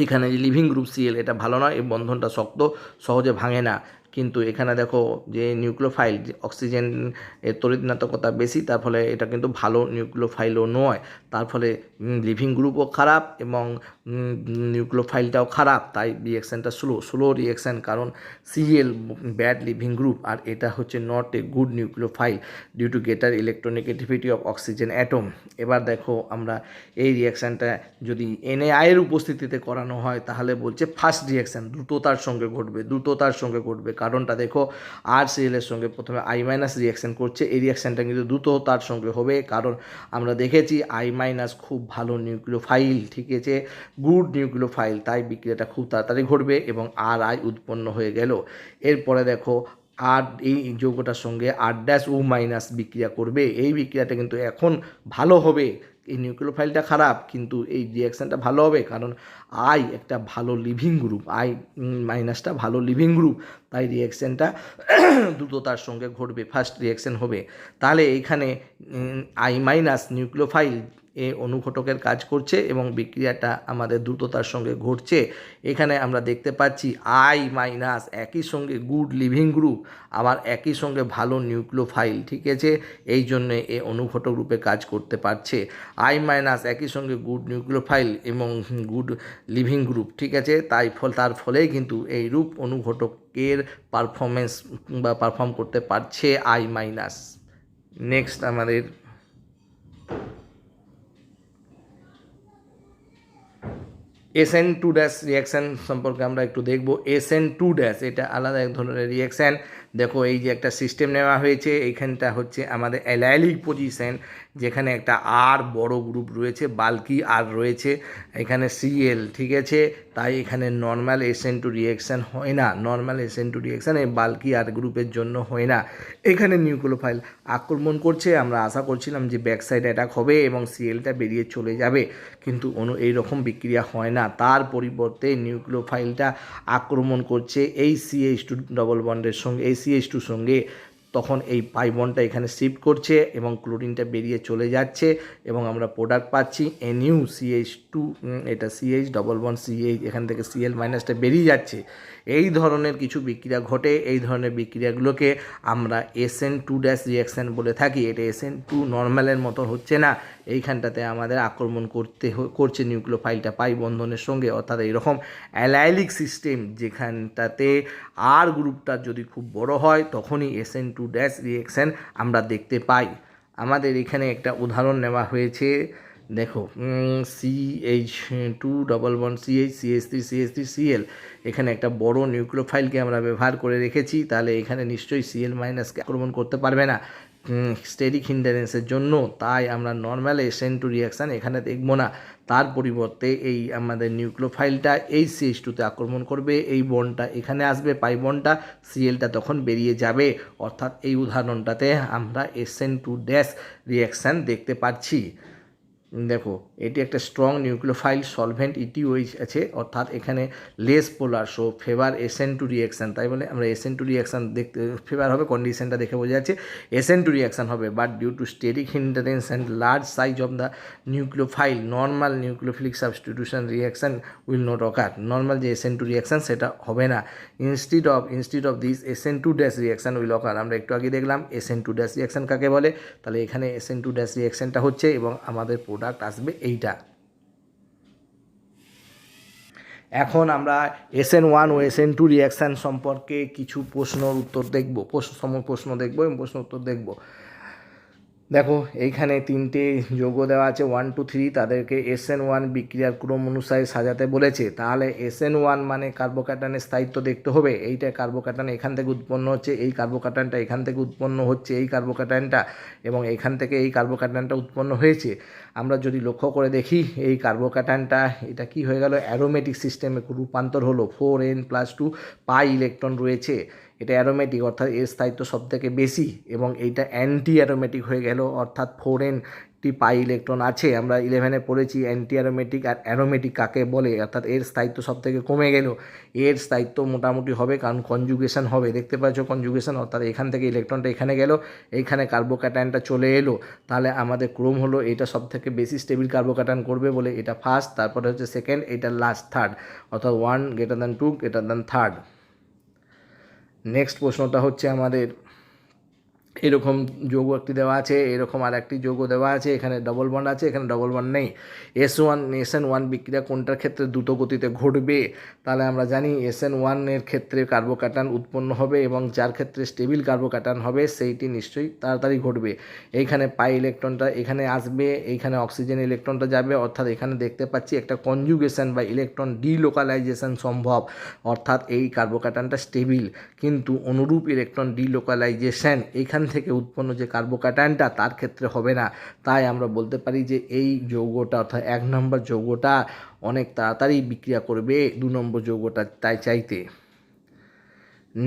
এখানে যে লিভিং গ্রুপ Cl এটা ভালো নয়, এই বন্ধনটা শক্ত, সহজে ভাঙে না। কিন্তু এখানে দেখো যে নিউক্লিওফাইল যে অক্সিজেন এর তড়িৎনাত্মকতা বেশি, তার ফলে এটা কিন্তু ভালো নিউক্লিওফাইলও নয়, তার ফলে লিভিং গ্রুপও খারাপ এবং নিউক্লিওফাইলটাও খারাপ, তাই রিয়াকশানটা স্লো রিয়াকশান, কারণ Cl ব্যাড লিভিং গ্রুপ আর এটা হচ্ছে not a good nucleophile due to greater electronegativity of oxygen atom. এবার দেখো আমরা এই রিয়াকশানটা যদি Na এর উপস্থিতিতে করানো হয় তাহলে বলছে ফার্স্ট রিয়াকশান দ্রুততার সঙ্গে ঘটবে, কারণটা দেখো RCl এর সঙ্গে প্রথমে I- রিয়াকশান করছে, এই রিয়াকশানটা কিন্তু দ্রুততার সঙ্গে হবে, কারণ আমরা দেখেছি I- খুব ভালো নিউক্লিওফাইল, ঠিক আছে, গুড নিউক্লিওফাইল, তাই বিক্রিয়াটা খুব তাড়াতাড়ি ঘটবে এবং Ri উৎপন্ন হয়ে গেল। এরপরে দেখো আর এই যৌগটার সঙ্গে R-O- বিক্রিয়া করবে, এই বিক্রিয়াটা কিন্তু এখন ভালো হবে, এই নিউক্লিওফাইলটা খারাপ কিন্তু এই রিয়াকশানটা ভালো হবে, কারণ একটা ভালো লিভিং গ্রুপ, I- ভালো লিভিং গ্রুপ, তাই রিয়াকশানটা দ্রুততার সঙ্গে ঘটবে, ফার্স্ট রিয়াকশান হবে। তাহলে এইখানে I- নিউক্লিওফাইল এ অনুঘটকের কাজ করছে এবং বিক্রিয়াটা আমাদের দ্রুততার সঙ্গে ঘটছে। এখানে আমরা দেখতে পাচ্ছি I- একই সঙ্গে গুড লিভিং গ্রুপ, আবার একই সঙ্গে ভালো নিউক্লিওফাইল, ঠিক আছে, এই জন্যে এ অনুঘটক রূপে কাজ করতে পারছে। I- একই সঙ্গে গুড নিউক্লিওফাইল এবং গুড লিভিং গ্রুপ, ঠিক আছে, তার ফলেই কিন্তু এই রূপ অনুঘটকের পারফর্ম করতে পারছে I-। নেক্সট আমাদের SN2- রিয়াকশান সম্পর্কে আমরা একটু দেখব। SN2- এটা আলাদা এক ধরনের রিয়াকশান। দেখো এই যে একটা সিস্টেম নেওয়া হয়েছে, এইখানটা হচ্ছে আমাদের অ্যালাইলিক পজিশন, যেখানে একটা আর বড় গ্রুপ রয়েছে, বাল্কি আর রয়েছে, এখানে Cl, ঠিক আছে, তাই এখানে নর্মাল SN2 রিয়াকশান হয় না, নর্মাল SN2 রিয়াকশান এই বাল্কি আর গ্রুপের জন্য হয় না। এখানে নিউক্লিওফাইল আক্রমণ করছে, আমরা আশা করছিলাম যে ব্যাক সাইড অ্যাটাক হবে এবং Clটা বেরিয়ে চলে যাবে, কিন্তু এইরকম বিক্রিয়া হয় না, তার পরিবর্তে নিউক্লিওফাইলটা আক্রমণ করছে এই CH2 ডবল বন্ডের সঙ্গে, এই CH2 সঙ্গে, তখন এই পাই বন্ডটা এখানে শিফট করছে এবং ক্লোরিনটা বেরিয়ে চলে যাচ্ছে এবং আমরা প্রোডাক্ট পাচ্ছি NuCH2, এটা CH ডবল বন্ড CH, এখান থেকে Cl- বেরিয়ে যাচ্ছে। এই ধরনের কিছু বিক্রিয়া ঘটে, এই ধরনের বিক্রিয়াগুলোকে আমরা SN2- রিয়াকশান বলে থাকি। এটা SN2 নর্মালের মতো হচ্ছে না, এইখানটাতে আমাদের আক্রমণ করছে নিউক্লিওফাইলটা পাই বন্ধনের সঙ্গে, অর্থাৎ এইরকম অ্যালাইলিক সিস্টেম যেখানটাতে আর গ্রুপটা যদি খুব বড় হয় তখনই SN2- রিয়াকশান আমরা দেখতে পাই। আমাদের এখানে একটা উদাহরণ নেওয়া হয়েছে, দেখো CH2 double bond CH CH3 Cl, এখানে একটা বড় নিউক্লিওফাইলকে আমরা ব্যবহার করে রেখেছি, তাহলে এখানে নিশ্চয়ই Cl- আক্রমণ করতে পারবে না স্টেরিক হিন্ডারেন্সের জন্য, তাই আমরা নর্মাল SN2 রিয়াকশান এখানে দেখব না, তার পরিবর্তে এই আমাদের নিউক্লিওফাইলটা এই CH2-তে আক্রমণ করবে, এই বন্ডটা এখানে আসবে পাই বন্ডটা, Clটা তখন বেরিয়ে যাবে, অর্থাৎ এই উদাহরণটাতে আমরা SN2- রিয়াকশান দেখতে পাচ্ছি। দেখো এটি একটা স্ট্রং নিউক্লিওফাইল সলভেন্ট ETOH আছে, অর্থাৎ এখানে লেস পোলার, সো ফেভার SN2 রিয়াকশান, তাই বলে আমরা SN2 রিয়াকশান দেখতে ফেভার হবে, কন্ডিশনটা দেখে বোঝা যাচ্ছে SN2 রিয়াকশান হবে, but due to steric hindrance and large size of the nucleophile normal nucleophilic substitution reaction will not occur, normal যে SN2 রিয়াকশান সেটা হবে না, instead of this SN2- reaction will occur. আমরা একটু আগে দেখলাম SN2- রিয়াকশান কাকে বলে, তাহলে এখানে SN2- রিয়াকশানটা হচ্ছে এবং আমাদের প্রোডাক্ট আসবে এইটা। এখন আমরা SN1 ও SN2 রিয়াকশান সম্পর্কে কিছু প্রশ্ন উত্তর দেখব, প্রশ্ন দেখব এবং প্রশ্ন উত্তর দেখব। দেখো এইখানে তিনটে যৌগ দেওয়া আছে 1 2 3, তাদেরকে SN1 বিক্রিয়ার ক্রম অনুসারে সাজাতে বলেছে। তাহলে SN1 মানে কার্বোক্যাটানের স্থায়িত্ব দেখতে হবে। এইটা কার্বোক্যাটান এখান থেকে উৎপন্ন হচ্ছে, এই কার্বোক্যাটানটা এখান থেকে উৎপন্ন হচ্ছে, এই কার্বোক্যাটানটা, এবং এখান থেকে এই কার্বোক্যাটানটা উৎপন্ন হয়েছে। আমরা যদি লক্ষ্য করে দেখি এই কার্বোক্যাটানটা এটা কি হয়ে গেল, অ্যারোমেটিক সিস্টেমে রূপান্তর হলো। 4n+2 পাই ইলেকট্রন রয়েছে, এটা অ্যারোমেটিক অর্থাৎ এর স্থায়িত্ব সবথেকে বেশি, এবং এইটা অ্যান্টি অ্যারোমেটিক হয়ে গেল অর্থাৎ 4n পাই ইলেকট্রন আছে। আমরা 11-এ পড়েছি অ্যান্টি অ্যারোমেটিক আর অ্যারোমেটিক কাকে বলে, অর্থাৎ এর স্থায়িত্ব সবথেকে কমে গেল। এর স্থায়িত্ব মোটামুটি হবে, কারণ কনজুগেশন হবে, দেখতে পাচ্ছ কনজুগেশন, অর্থাৎ এখান থেকে ইলেকট্রনটা এখানে গেল, এইখানে কার্বোক্যাটায়নটা চলে এলো। তাহলে আমাদের ক্রম হলো এটা সবথেকে বেশি স্টেবিল কার্বোক্যাটায়ন করবে বলে এটা ফার্স্ট, তারপরে হচ্ছে সেকেন্ড, এটা লাস্ট থার্ড, অর্থাৎ 1 > 2 > থার্ড। নেক্সট প্রশ্নটা হচ্ছে আমাদের এরকম যৌগ একটি দেওয়া আছে, এরকম আর একটি যৌগ দেওয়া আছে, এখানে ডবল বন্ড আছে, এখানে ডবল বন্ড নেই। SN1 বিক্রিয়া কোনটার ক্ষেত্রে দ্রুত গতিতে ঘটবে? তাহলে আমরা জানি SN1 এর ক্ষেত্রে কার্বোক্যাটায়ন উৎপন্ন হবে, এবং যার ক্ষেত্রে স্টেবিল কার্বোক্যাটায়ন হবে সেইটি নিশ্চয়ই তাড়াতাড়ি ঘটবে। এইখানে পাই ইলেকট্রনটা এখানে আসবে, এইখানে অক্সিজেন ইলেকট্রনটা যাবে, অর্থাৎ এখানে দেখতে পাচ্ছি একটা কনজুগেশন বা ইলেকট্রন ডিলোকালাইজেশন সম্ভব, অর্থাৎ এই কার্বোক্যাটায়নটা স্টেবিল। কিন্তু অনুরূপ ইলেকট্রন ডিলোকালাইজেশন এইখান থেকে উৎপন্ন যে কার্বোক্যাটায়নটা তার ক্ষেত্রে হবে না। তাই আমরা বলতে পারি যে এই যৌগটা অর্থাৎ 1 নম্বর যৌগটা অনেক তাড়াতাড়ি বিক্রিয়া করবে 2 নম্বর যৌগটা তাই চাইতে।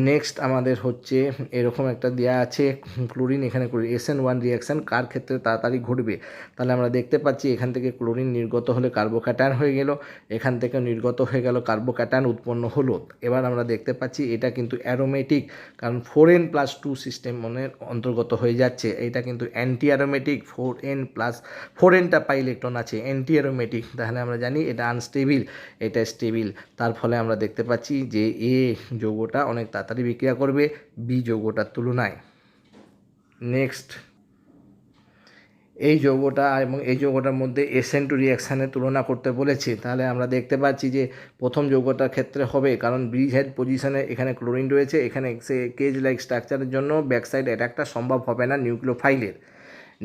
নেক্সট আমাদের হচ্ছে এরকম একটা দেওয়া আছে ক্লোরিন, এখানে ক্লোরিন SN1 রিয়াকশান কার ক্ষেত্রে তাড়াতাড়ি ঘটবে? তাহলে আমরা দেখতে পাচ্ছি এখান থেকে ক্লোরিন নির্গত হলে কার্বোক্যাটায়ন হয়ে গেল, এখান থেকে নির্গত হয়ে গেল, কার্বোক্যাটায়ন উৎপন্ন হলো। এবার আমরা দেখতে পাচ্ছি এটা কিন্তু অ্যারোমেটিক, কারণ 4n+2 সিস্টেম মনের অন্তর্গত হয়ে যাচ্ছে। এটা কিন্তু অ্যান্টি অ্যারোমেটিক, 4nটা পাই ইলেকট্রন আছে, অ্যান্টি অ্যারোমেটিক। তাহলে আমরা জানি এটা আনস্টেবিল, এটা স্টেবিল। তার ফলে আমরা দেখতে পাচ্ছি যে এ যৌগটা অনেক তাড়াতাড়ি বিক্রিয়া করবে বি যৌগটার তুলনায়। নেক্সট এই যৌগটা এবং এই যৌগটার মধ্যে SN2 রিয়াকশানের তুলনা করতে বলেছে। তাহলে আমরা দেখতে পাচ্ছি যে প্রথম যৌগটার ক্ষেত্রে হবে, কারণ ব্রিজ হেড পজিশনে এখানে ক্লোরিন রয়েছে, এখানে কেজ লাইক স্ট্রাকচারের জন্য ব্যাকসাইড অ্যাটাকটা সম্ভব হবে না নিউক্লিওফাইলের।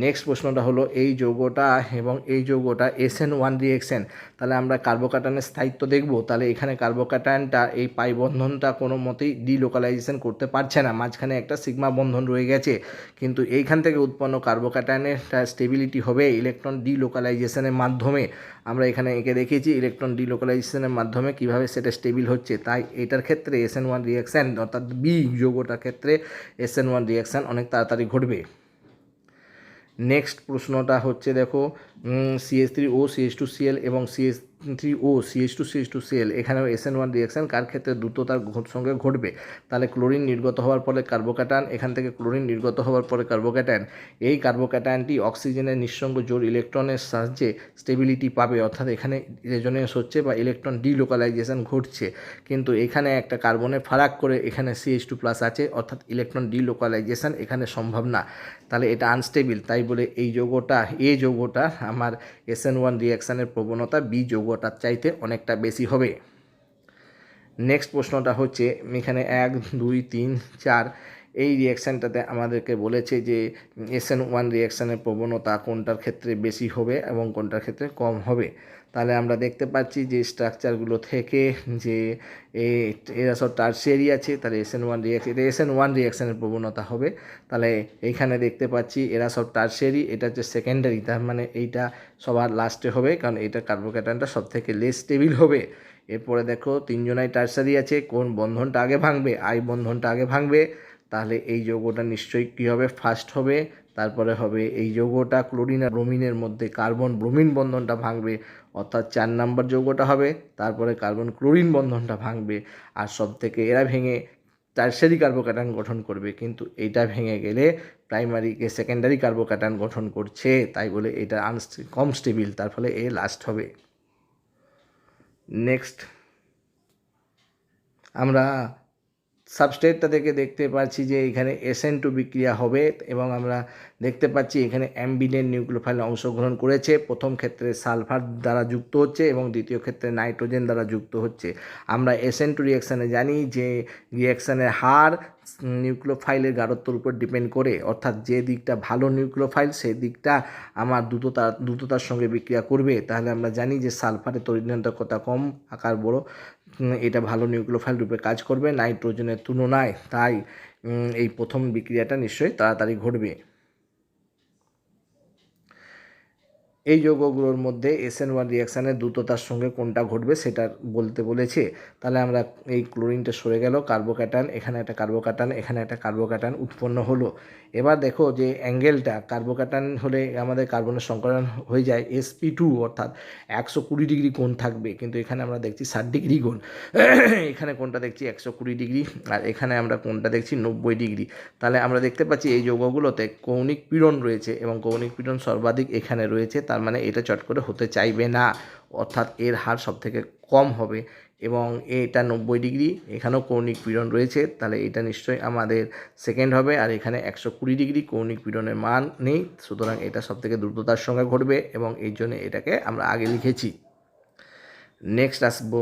নেক্সট প্রশ্নটা হলো এই যৌগটা এবং এই যৌগটা SN1 রিয়েকশন, তাহলে আমরা কার্বোক্যাটায়নের স্থায়িত্ব দেখব। তাহলে এখানে কার্বোক্যাটায়নটা এই পাই বন্ধনটা কোনো মতেই ডিলোকালাইজেশন করতে পারছে না, মাঝখানে একটা সিগমা বন্ধন রয়ে গেছে। কিন্তু এইখান থেকে উৎপন্ন কার্বোক্যাটায়নের স্টেবিলিটি হবে ইলেকট্রন ডিলোকালাইজেশনের মাধ্যমে। আমরা এখানে এঁকে দেখিয়েছি ইলেকট্রন ডিলোকালাইজেশনের মাধ্যমে কিভাবে সেটা স্টেবিল হচ্ছে। তাই এটার ক্ষেত্রে SN1 রিয়াকশান অর্থাৎ বি যৌগটার ক্ষেত্রে SN1 রিয়াকশান অনেক তাড়াতাড়ি ঘটবে। নেক্সট প্রশ্নটা হচ্ছে দেখো CH3O CH2Cl এবং CH3O CH2CH2Cl, এখানেও SN1 রিয়াকশান কার ক্ষেত্রে দ্রুততার সঙ্গে ঘটবে? তাহলে ক্লোরিন নির্গত হওয়ার ফলে কার্বোক্যাটায়ন, এখান থেকে ক্লোরিন নির্গত হওয়ার পরে কার্বোক্যাটায়ন, এই কার্বোক্যাটায়নটি অক্সিজেনের নিঃসঙ্গ জোড় ইলেকট্রনের সাহায্যে স্টেবিলিটি পাবে, অর্থাৎ এখানে রেজোনেন্স হচ্ছে বা ইলেকট্রন ডিলোকালাইজেশন ঘটছে। কিন্তু এখানে একটা কার্বনের ফারাক করে এখানে CH2+ আছে, অর্থাৎ ইলেকট্রন ডিলোকালাইজেশন এখানে সম্ভব না। তাহলে এটা আনস্টেবিল, তাই বলে এই যৌগটা যৌগটা আমার SN1 রিয়াকশানের প্রবণতা বি যৌগটার চাইতে অনেকটা বেশি হবে। নেক্সট প্রশ্নটা হচ্ছে এখানে 1 2 3 4 এই রিয়াকশানটাতে আমাদেরকে বলেছে যে SN1 রিয়াকশানের প্রবণতা কোনটার ক্ষেত্রে বেশি হবে এবং কোনটার ক্ষেত্রে কম হবে। তাহলে আমরা দেখতে পাচ্ছি যে স্ট্রাকচারগুলো থেকে যে এরা সব টারসিয়ারি আছে, তাহলে SN1 রিয়াকশানের প্রবণতা হবে। তাহলে এইখানে দেখতে পাচ্ছি এরা সব টারসিয়ারি, এটা হচ্ছে সেকেন্ডারি, তার মানে এইটা সবার লাস্টে হবে, কারণ এইটা কার্বোক্যাটায়নটা সব থেকে লেস স্টেবিল হবে। এরপরে দেখো তিনজনাই টারসারি আছে, কোন বন্ধনটা আগে ভাঙবে? আই বন্ধনটা আগে ভাঙবে, তাহলে এই যৌগটা নিশ্চয়ই কী হবে? ফার্স্ট হবে। তারপরে হবে এই যৌগটা ক্লোরিন আর ব্রোমিনের মধ্যে কার্বন ব্রোমিন বন্ধনটা ভাঙবে, অর্থাৎ 4 নম্বর যৌগটা হবে। তারপরে কার্বন ক্লোরিন বন্ধনটা ভাঙবে, আর সব থেকে এরা ভেঙে টারসারি কার্বোক্যাটায়ন গঠন করবে। কিন্তু এইটা ভেঙে গেলে সেকেন্ডারি কার্বোক্যাটায়ন গঠন করছে, তাই বলে এটা কম স্টেবিল, তার ফলে এ লাস্ট হবে। নেক্সট আমরা সাবস্ট্রেটটা থেকে দেখতে পাচ্ছি যে এখানে SN2 বিক্রিয়া হবে, এবং আমরা দেখতে পাচ্ছি এখানে অ্যাম্বিডেন্ট নিউক্লিওফাইল অংশগ্রহণ করেছে। প্রথম ক্ষেত্রে সালফার দ্বারা যুক্ত হচ্ছে এবং দ্বিতীয় ক্ষেত্রে নাইট্রোজেন দ্বারা যুক্ত হচ্ছে। আমরা SN2 রিয়াকশানে জানি যে রিয়াকশানের হার নিউক্লিওফাইলের গাঢ়ত্বর উপর ডিপেন্ড করে, অর্থাৎ যে দিকটা ভালো নিউক্লিওফাইল সেই দিকটা আমার দ্রুততার সঙ্গে বিক্রিয়া করবে। তাহলে আমরা জানি যে সালফারের তড়িৎনির্বাচকতা কম, আকার বড়, এটা ভালো নিউক্লিওফাইল রূপে কাজ করবে নাইট্রোজেনের তুলনায়। তাই এই প্রথম বিক্রিয়াটা নিশ্চয়ই তাড়াতাড়ি ঘটবে। এই যৌগগুলোর মধ্যে SN1 রিয়াকশানের দ্রুততার সঙ্গে কোনটা ঘটবে সেটা বলতে বলেছে। তাহলে আমরা এই ক্লোরিনটা সরে গেল, কার্বোক্যাটায়ন, এখানে একটা কার্বোক্যাটায়ন, এখানে একটা কার্বোক্যাটায়ন উৎপন্ন হলো। এবার দেখো যে অ্যাঙ্গেলটা কার্বোক্যাটায়ন হলে আমাদের কার্বনের সংকরণ হয়ে যায় sp2, অর্থাৎ 120 ডিগ্রি কোণ থাকবে, কিন্তু এখানে আমরা দেখছি 60 ডিগ্রি কোণ। এখানে কোণটা দেখছি 120 ডিগ্রি, আর এখানে আমরা কোণটা দেখছি 90 ডিগ্রি। তাহলে আমরা দেখতে পাচ্ছি এই যৌগগুলোতে কৌণিক পীড়ন রয়েছে এবং কৌণিক পীড়ন সর্বাধিক এখানে রয়েছে। তার মানে এটা চট করে হতে চাইবে না, অর্থাৎ এর হার সবথেকে কম হবে। এবং এটা 90 ডিগ্রি, এখানেও কৌণিক পীড়ন রয়েছে, তাহলে এটা নিশ্চয়ই আমাদের সেকেন্ড হবে। আর এখানে 120 ডিগ্রি কৌণিক পীড়নের মান নেই, সুতরাং এটা সবথেকে দ্রুততার সঙ্গে ঘটবে এবং এই জন্য এটাকে আমরা আগে লিখেছি। নেক্সট আসবো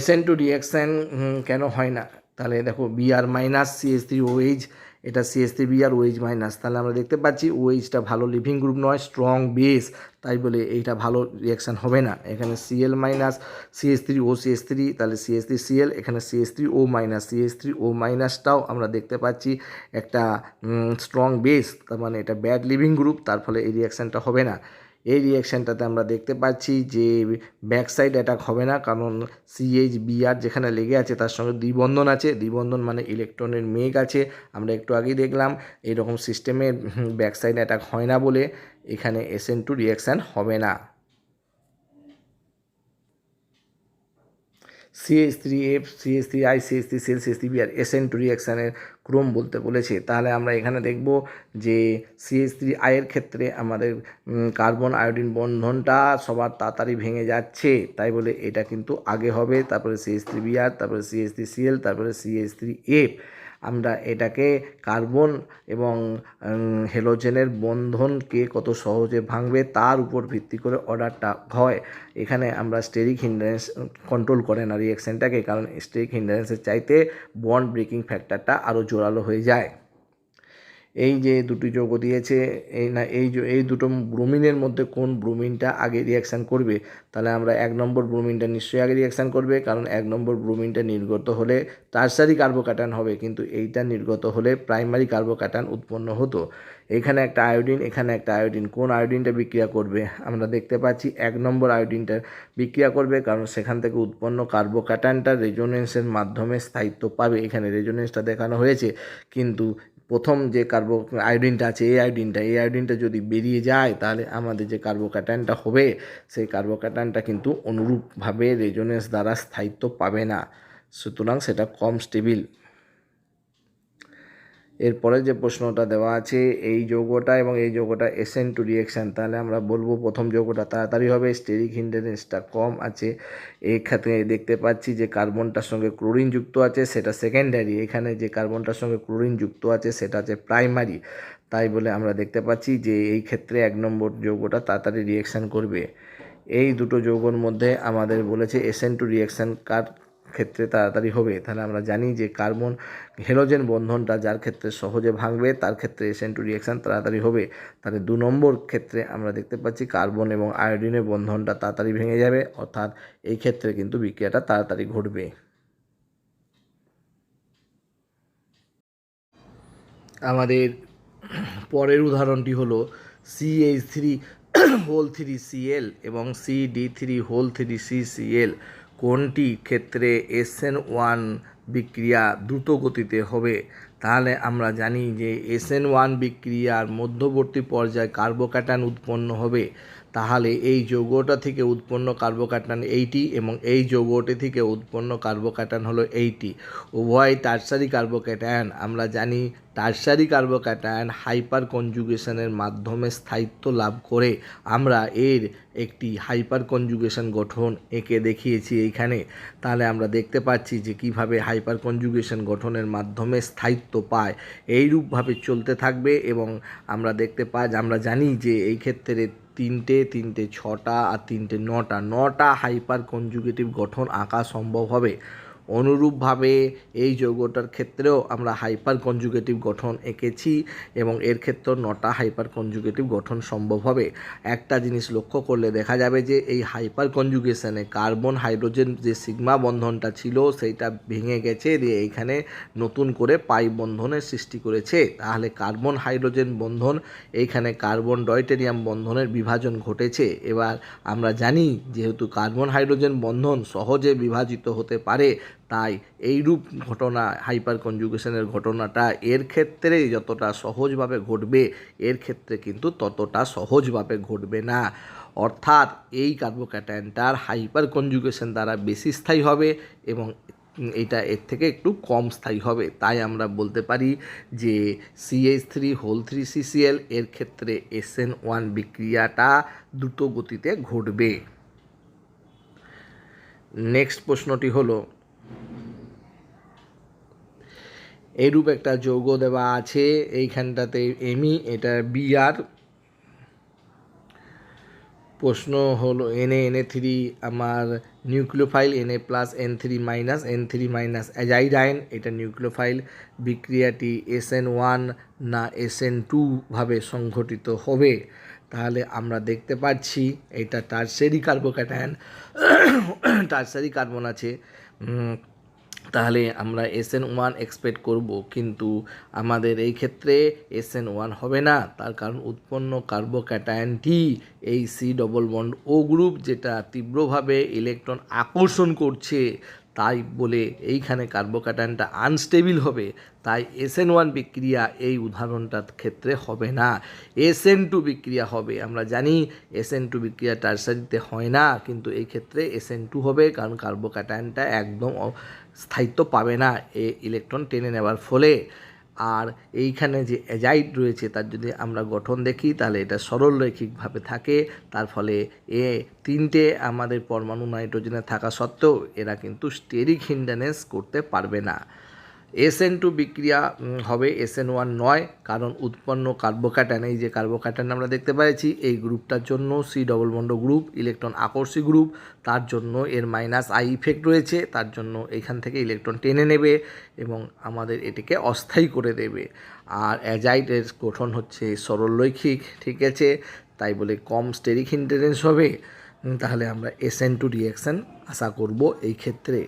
SN2 রিয়াকশান কেন হয় না। তাহলে দেখো Br মাইনাস CH3OH, এটা CH3Br OH মাইনাস। তাহলে আমরা দেখতে পাচ্ছি OHটা ভালো লিভিং গ্রুপ নয়, স্ট্রং বেস, তাই বলে এইটা ভালো রিয়াকশান হবে না। এখানে Cl মাইনাস CH3OCH3, তাহলে CH3Cl, এখানে CH3O মাইনাস, CH3O মাইনাসটাও আমরা দেখতে পাচ্ছি একটা স্ট্রং বেস, তার মানে এটা ব্যাড লিভিং গ্রুপ, তার ফলে এই রিয়াকশানটা হবে না। এই রিয়াকশানটাতে আমরা দেখতে পাচ্ছি যে ব্যাকসাইড অ্যাটাক হবে না, কারণ CH Br যেখানে লেগে আছে তার সঙ্গে দ্বিবন্ধন আছে, দ্বিবন্ধন মানে ইলেকট্রনের মেঘ আছে। আমরা একটু আগেই দেখলাম এইরকম সিস্টেমে ব্যাকসাইড অ্যাটাক হয় না বলে এখানে SN2 রিয়াকশান হবে না। CH3F, CH3I, CH3Cl, CH3Br SN2 রিয়াকশানের ক্রম বলতে বলেছে। তাহলে আমরা এখানে দেখব যে CH3I এর ক্ষেত্রে আমাদের কার্বন আয়োডিন বন্ধনটা সবার তাড়াতাড়ি ভেঙে যাচ্ছে, তাই বলে এটা কিন্তু আগে হবে, তারপরে CH3Br, তারপরে CH3Cl, তারপরে CH3F। আমরা এটাকে কার্বন এবং হেলোজেনের বন্ধনকে কত সহজে ভাঙবে তার উপর ভিত্তি করে অর্ডারটা হয়। এখানে আমরা স্টেরিক হিন্ডারেন্স কন্ট্রোল করে না রিয়াকশানটাকে, কারণ স্টেরিক হিন্ডারেন্সের চাইতে বন্ড ব্রেকিং ফ্যাক্টরটা আরও জোরালো হয়ে যায়। এই যে দুটি যৌগ দিয়েছে, এই দুটো ব্রোমিনের মধ্যে কোন ব্রোমিনটা আগে রিয়াকশান করবে। তাহলে আমরা 1 নম্বর ব্রোমিনটা নিশ্চয়ই আগে রিয়াকশান করবে, কারণ 1 নম্বর ব্রোমিনটা নির্গত হলে টারসারি কার্বোক্যাটায়ন হবে, কিন্তু এইটা নির্গত হলে প্রাইমারি কার্বোক্যাটায়ন উৎপন্ন হতো। এখানে একটা আয়োডিন, এখানে একটা আয়োডিন, কোন আয়োডিনটা বিক্রিয়া করবে। আমরা দেখতে পাচ্ছি 1 নম্বর আয়োডিনটা বিক্রিয়া করবে, কারণ সেখান থেকে উৎপন্ন কার্বোক্যাটায়নটা রেজোনেন্সের মাধ্যমে স্থায়িত্ব পাবে। এখানে রেজোনেন্সটা দেখানো হয়েছে, কিন্তু প্রথম যে আয়োডিনটা আছে এই আয়োডিনটা যদি বেরিয়ে যায় তাহলে আমাদের যে কার্বোক্যাটায়নটা হবে সেই কার্বোক্যাটায়নটা কিন্তু অনুরূপভাবে রেজোনেন্স দ্বারা স্থায়িত্ব পাবে না, সুতরাং সেটা কম স্টেবিল। এরপরে যে প্রশ্নটা দেওয়া আছে এই যৌগটা এবং এই যৌগটা SN2 রিয়াকশান, তাহলে আমরা বলবো প্রথম যৌগটা তাড়াতাড়ি হবে, স্টেরিক হিন্ডারেন্সটা কম আছে। এই ক্ষেত্রে দেখতে পাচ্ছি যে কার্বনটার সঙ্গে ক্লোরিন যুক্ত আছে, সেটা সেকেন্ডারি। এখানে যে কার্বনটার সঙ্গে ক্লোরিন যুক্ত আছে সেটা হচ্ছে প্রাইমারি, তাই বলে আমরা দেখতে পাচ্ছি যে এই ক্ষেত্রে 1 নম্বর যৌগটা তাড়াতাড়ি রিয়াকশান করবে। এই দুটো যৌগর মধ্যে আমাদের বলেছে SN2 রিয়াকশান কার ক্ষেত্রে তাড়াতাড়ি হবে। তাহলে আমরা জানি যে কার্বন হেলোজেন বন্ধনটা যার ক্ষেত্রে সহজে ভাঙবে তার ক্ষেত্রে SN2 রিয়াকশান তাড়াতাড়ি হবে। তাহলে 2 নম্বর ক্ষেত্রে আমরা দেখতে পাচ্ছি কার্বন এবং আয়োডিনের বন্ধনটা তাড়াতাড়ি ভেঙে যাবে, অর্থাৎ এই ক্ষেত্রে কিন্তু বিক্রিয়াটা তাড়াতাড়ি ঘটবে। আমাদের পরের উদাহরণটি হলো CH3 এবং CD3 কোনটি ক্ষেত্রে SN1 বিক্রিয়া দ্রুত গতিতে হবে। তাহলে আমরা জানি যে SN1 বিক্রিয়ার মধ্যবর্তী পর্যায়ে কার্বোক্যাটায়ন উৎপন্ন হবে। তাহলে এই যৌগটা থেকে উৎপন্ন কার্বোক্যাটায়ন 80 এবং এই যৌগটি থেকে উৎপন্ন কার্বোক্যাটায়ন হলো 80, উভয় টারসারি কার্বোক্যাটায়ন। আমরা জানি টারসারি কার্বোক্যাটায়ন হাইপার কনজুগেশনের মাধ্যমে স্থায়িত্ব লাভ করে। আমরা এর একটি হাইপার কনজুগেশন গঠন এঁকে দেখিয়েছি এইখানে। তাহলে আমরা দেখতে পাচ্ছি যে কিভাবে হাইপার কনজুগেশন গঠনের মাধ্যমে স্থায়িত্ব পায়, এইরূপভাবে চলতে থাকবে। এবং আমরা আমরা জানি যে এই ক্ষেত্রে 3টে 6টা আর 3টে 9টা হাইপার কনজুগেটিভ গঠন আঁকা সম্ভব হবে। অনুরূপভাবে এই যৌগটার ক্ষেত্রেও আমরা হাইপার কনজুগেটিভ গঠন এঁকেছি এবং এর ক্ষেত্রেও 9টা হাইপার কনজুগেটিভ গঠন সম্ভব হবে। একটা জিনিস লক্ষ্য করলে দেখা যাবে যে এই হাইপার কনজুগেশনে কার্বন হাইড্রোজেন যে সিগমা বন্ধনটা ছিল সেইটা ভেঙে গেছে, দিয়ে এইখানে নতুন করে পাই বন্ধনের সৃষ্টি করেছে। তাহলে কার্বন হাইড্রোজেন বন্ধন, এইখানে কার্বন ডয়টেরিয়াম বন্ধনের বিভাজন ঘটেছে। এবার আমরা জানি যেহেতু কার্বন হাইড্রোজেন বন্ধন সহজে বিভাজিত হতে পারে, তাই এইরূপ ঘটনা হাইপার কনজুগেশনের ঘটনাটা এর ক্ষেত্রে যতটা সহজভাবে ঘটবে এর ক্ষেত্রে কিন্তু ততটা সহজভাবে ঘটবে না। অর্থাৎ এই কার্বোক্যাটায়নটার হাইপার কনজুগেশন দ্বারা বেশি স্থায়ী হবে এবং এটা এর থেকে একটু কম স্থায়ী হবে। তাই আমরা বলতে পারি যে CH3CCl এর ক্ষেত্রে SN1 বিক্রিয়াটা দ্রুত গতিতে ঘটবে। নেক্সট প্রশ্নটি হলো, এরূপ একটা যৌগ দেওয়া আছে, এইখানটাতে এমি, এটা বিআর। প্রশ্ন হলো Na3 আমার নিউক্লিওফাইল Na+N3- অ্যাজাইডাইন, এটা নিউক্লিওফাইল। বিক্রিয়াটি SN1 না SN2 ভাবে সংঘটিত হবে। তাহলে আমরা দেখতে পাচ্ছি এটা টারশারি কার্বোক্যাটায়ন, টারশারি কার্বন আছে, তাহলে আমরা SN1 এক্সপেক্ট করব, কিন্তু আমাদের এই ক্ষেত্রে SN1 হবে না। তার কারণ উৎপন্ন কার্বোক্যাটায়নটি এই C+O গ্রুপ, যেটা তীব্রভাবে ইলেকট্রন আকর্ষণ করছে, তাই বলে এইখানে কার্বোক্যাটায়নটা আনস্টেবল হবে। তাই SN1 বিক্রিয়া এই উদাহরণটার ক্ষেত্রে হবে না, SN2 বিক্রিয়া হবে। আমরা জানি SN2 বিক্রিয়া টারশারিতে হয় না, কিন্তু এই ক্ষেত্রে SN2 হবে, কারণ কার্বোক্যাটায়নটা একদম স্থায়িত্ব পাবে না ইলেকট্রন টেনে নেওয়ার ফলে। আর এইখানে যে অ্যাজাইড রয়েছে তার যদি আমরা গঠন দেখি তাহলে এটা সরলরৈখিকভাবে থাকে, তার ফলে তিনটে আমাদের পরমাণু নাইট্রোজেনে থাকা সত্ত্বেও এরা কিন্তু স্টেরিক হিন্ডারেন্স করতে পারবে না। SN2 বিক্রিয়া হবে, SN1 নয়, কারণ উৎপন্ন কার্বোক্যাটায়ন, এই যে কার্বোক্যাটায়ন আমরা দেখতে পাচ্ছি এই গ্রুপটার জন্য C+বন্ড গ্রুপ, ইলেকট্রন আকর্ষী গ্রুপ, তার জন্য এর -I ইফেক্ট রয়েছে, তার জন্য এখান থেকে ইলেকট্রন টেনে নেবে এবং আমাদের এটিকে অস্থায়ী করে দেবে। আর অ্যাজাইডের গঠন হচ্ছে সরলরৈখিক, ঠিক আছে, তাই বলে কম স্টেরিক হিন্ডারেন্স হবে। তাহলে আমরা SN2 রিঅ্যাকশান আশা করব এই ক্ষেত্রে।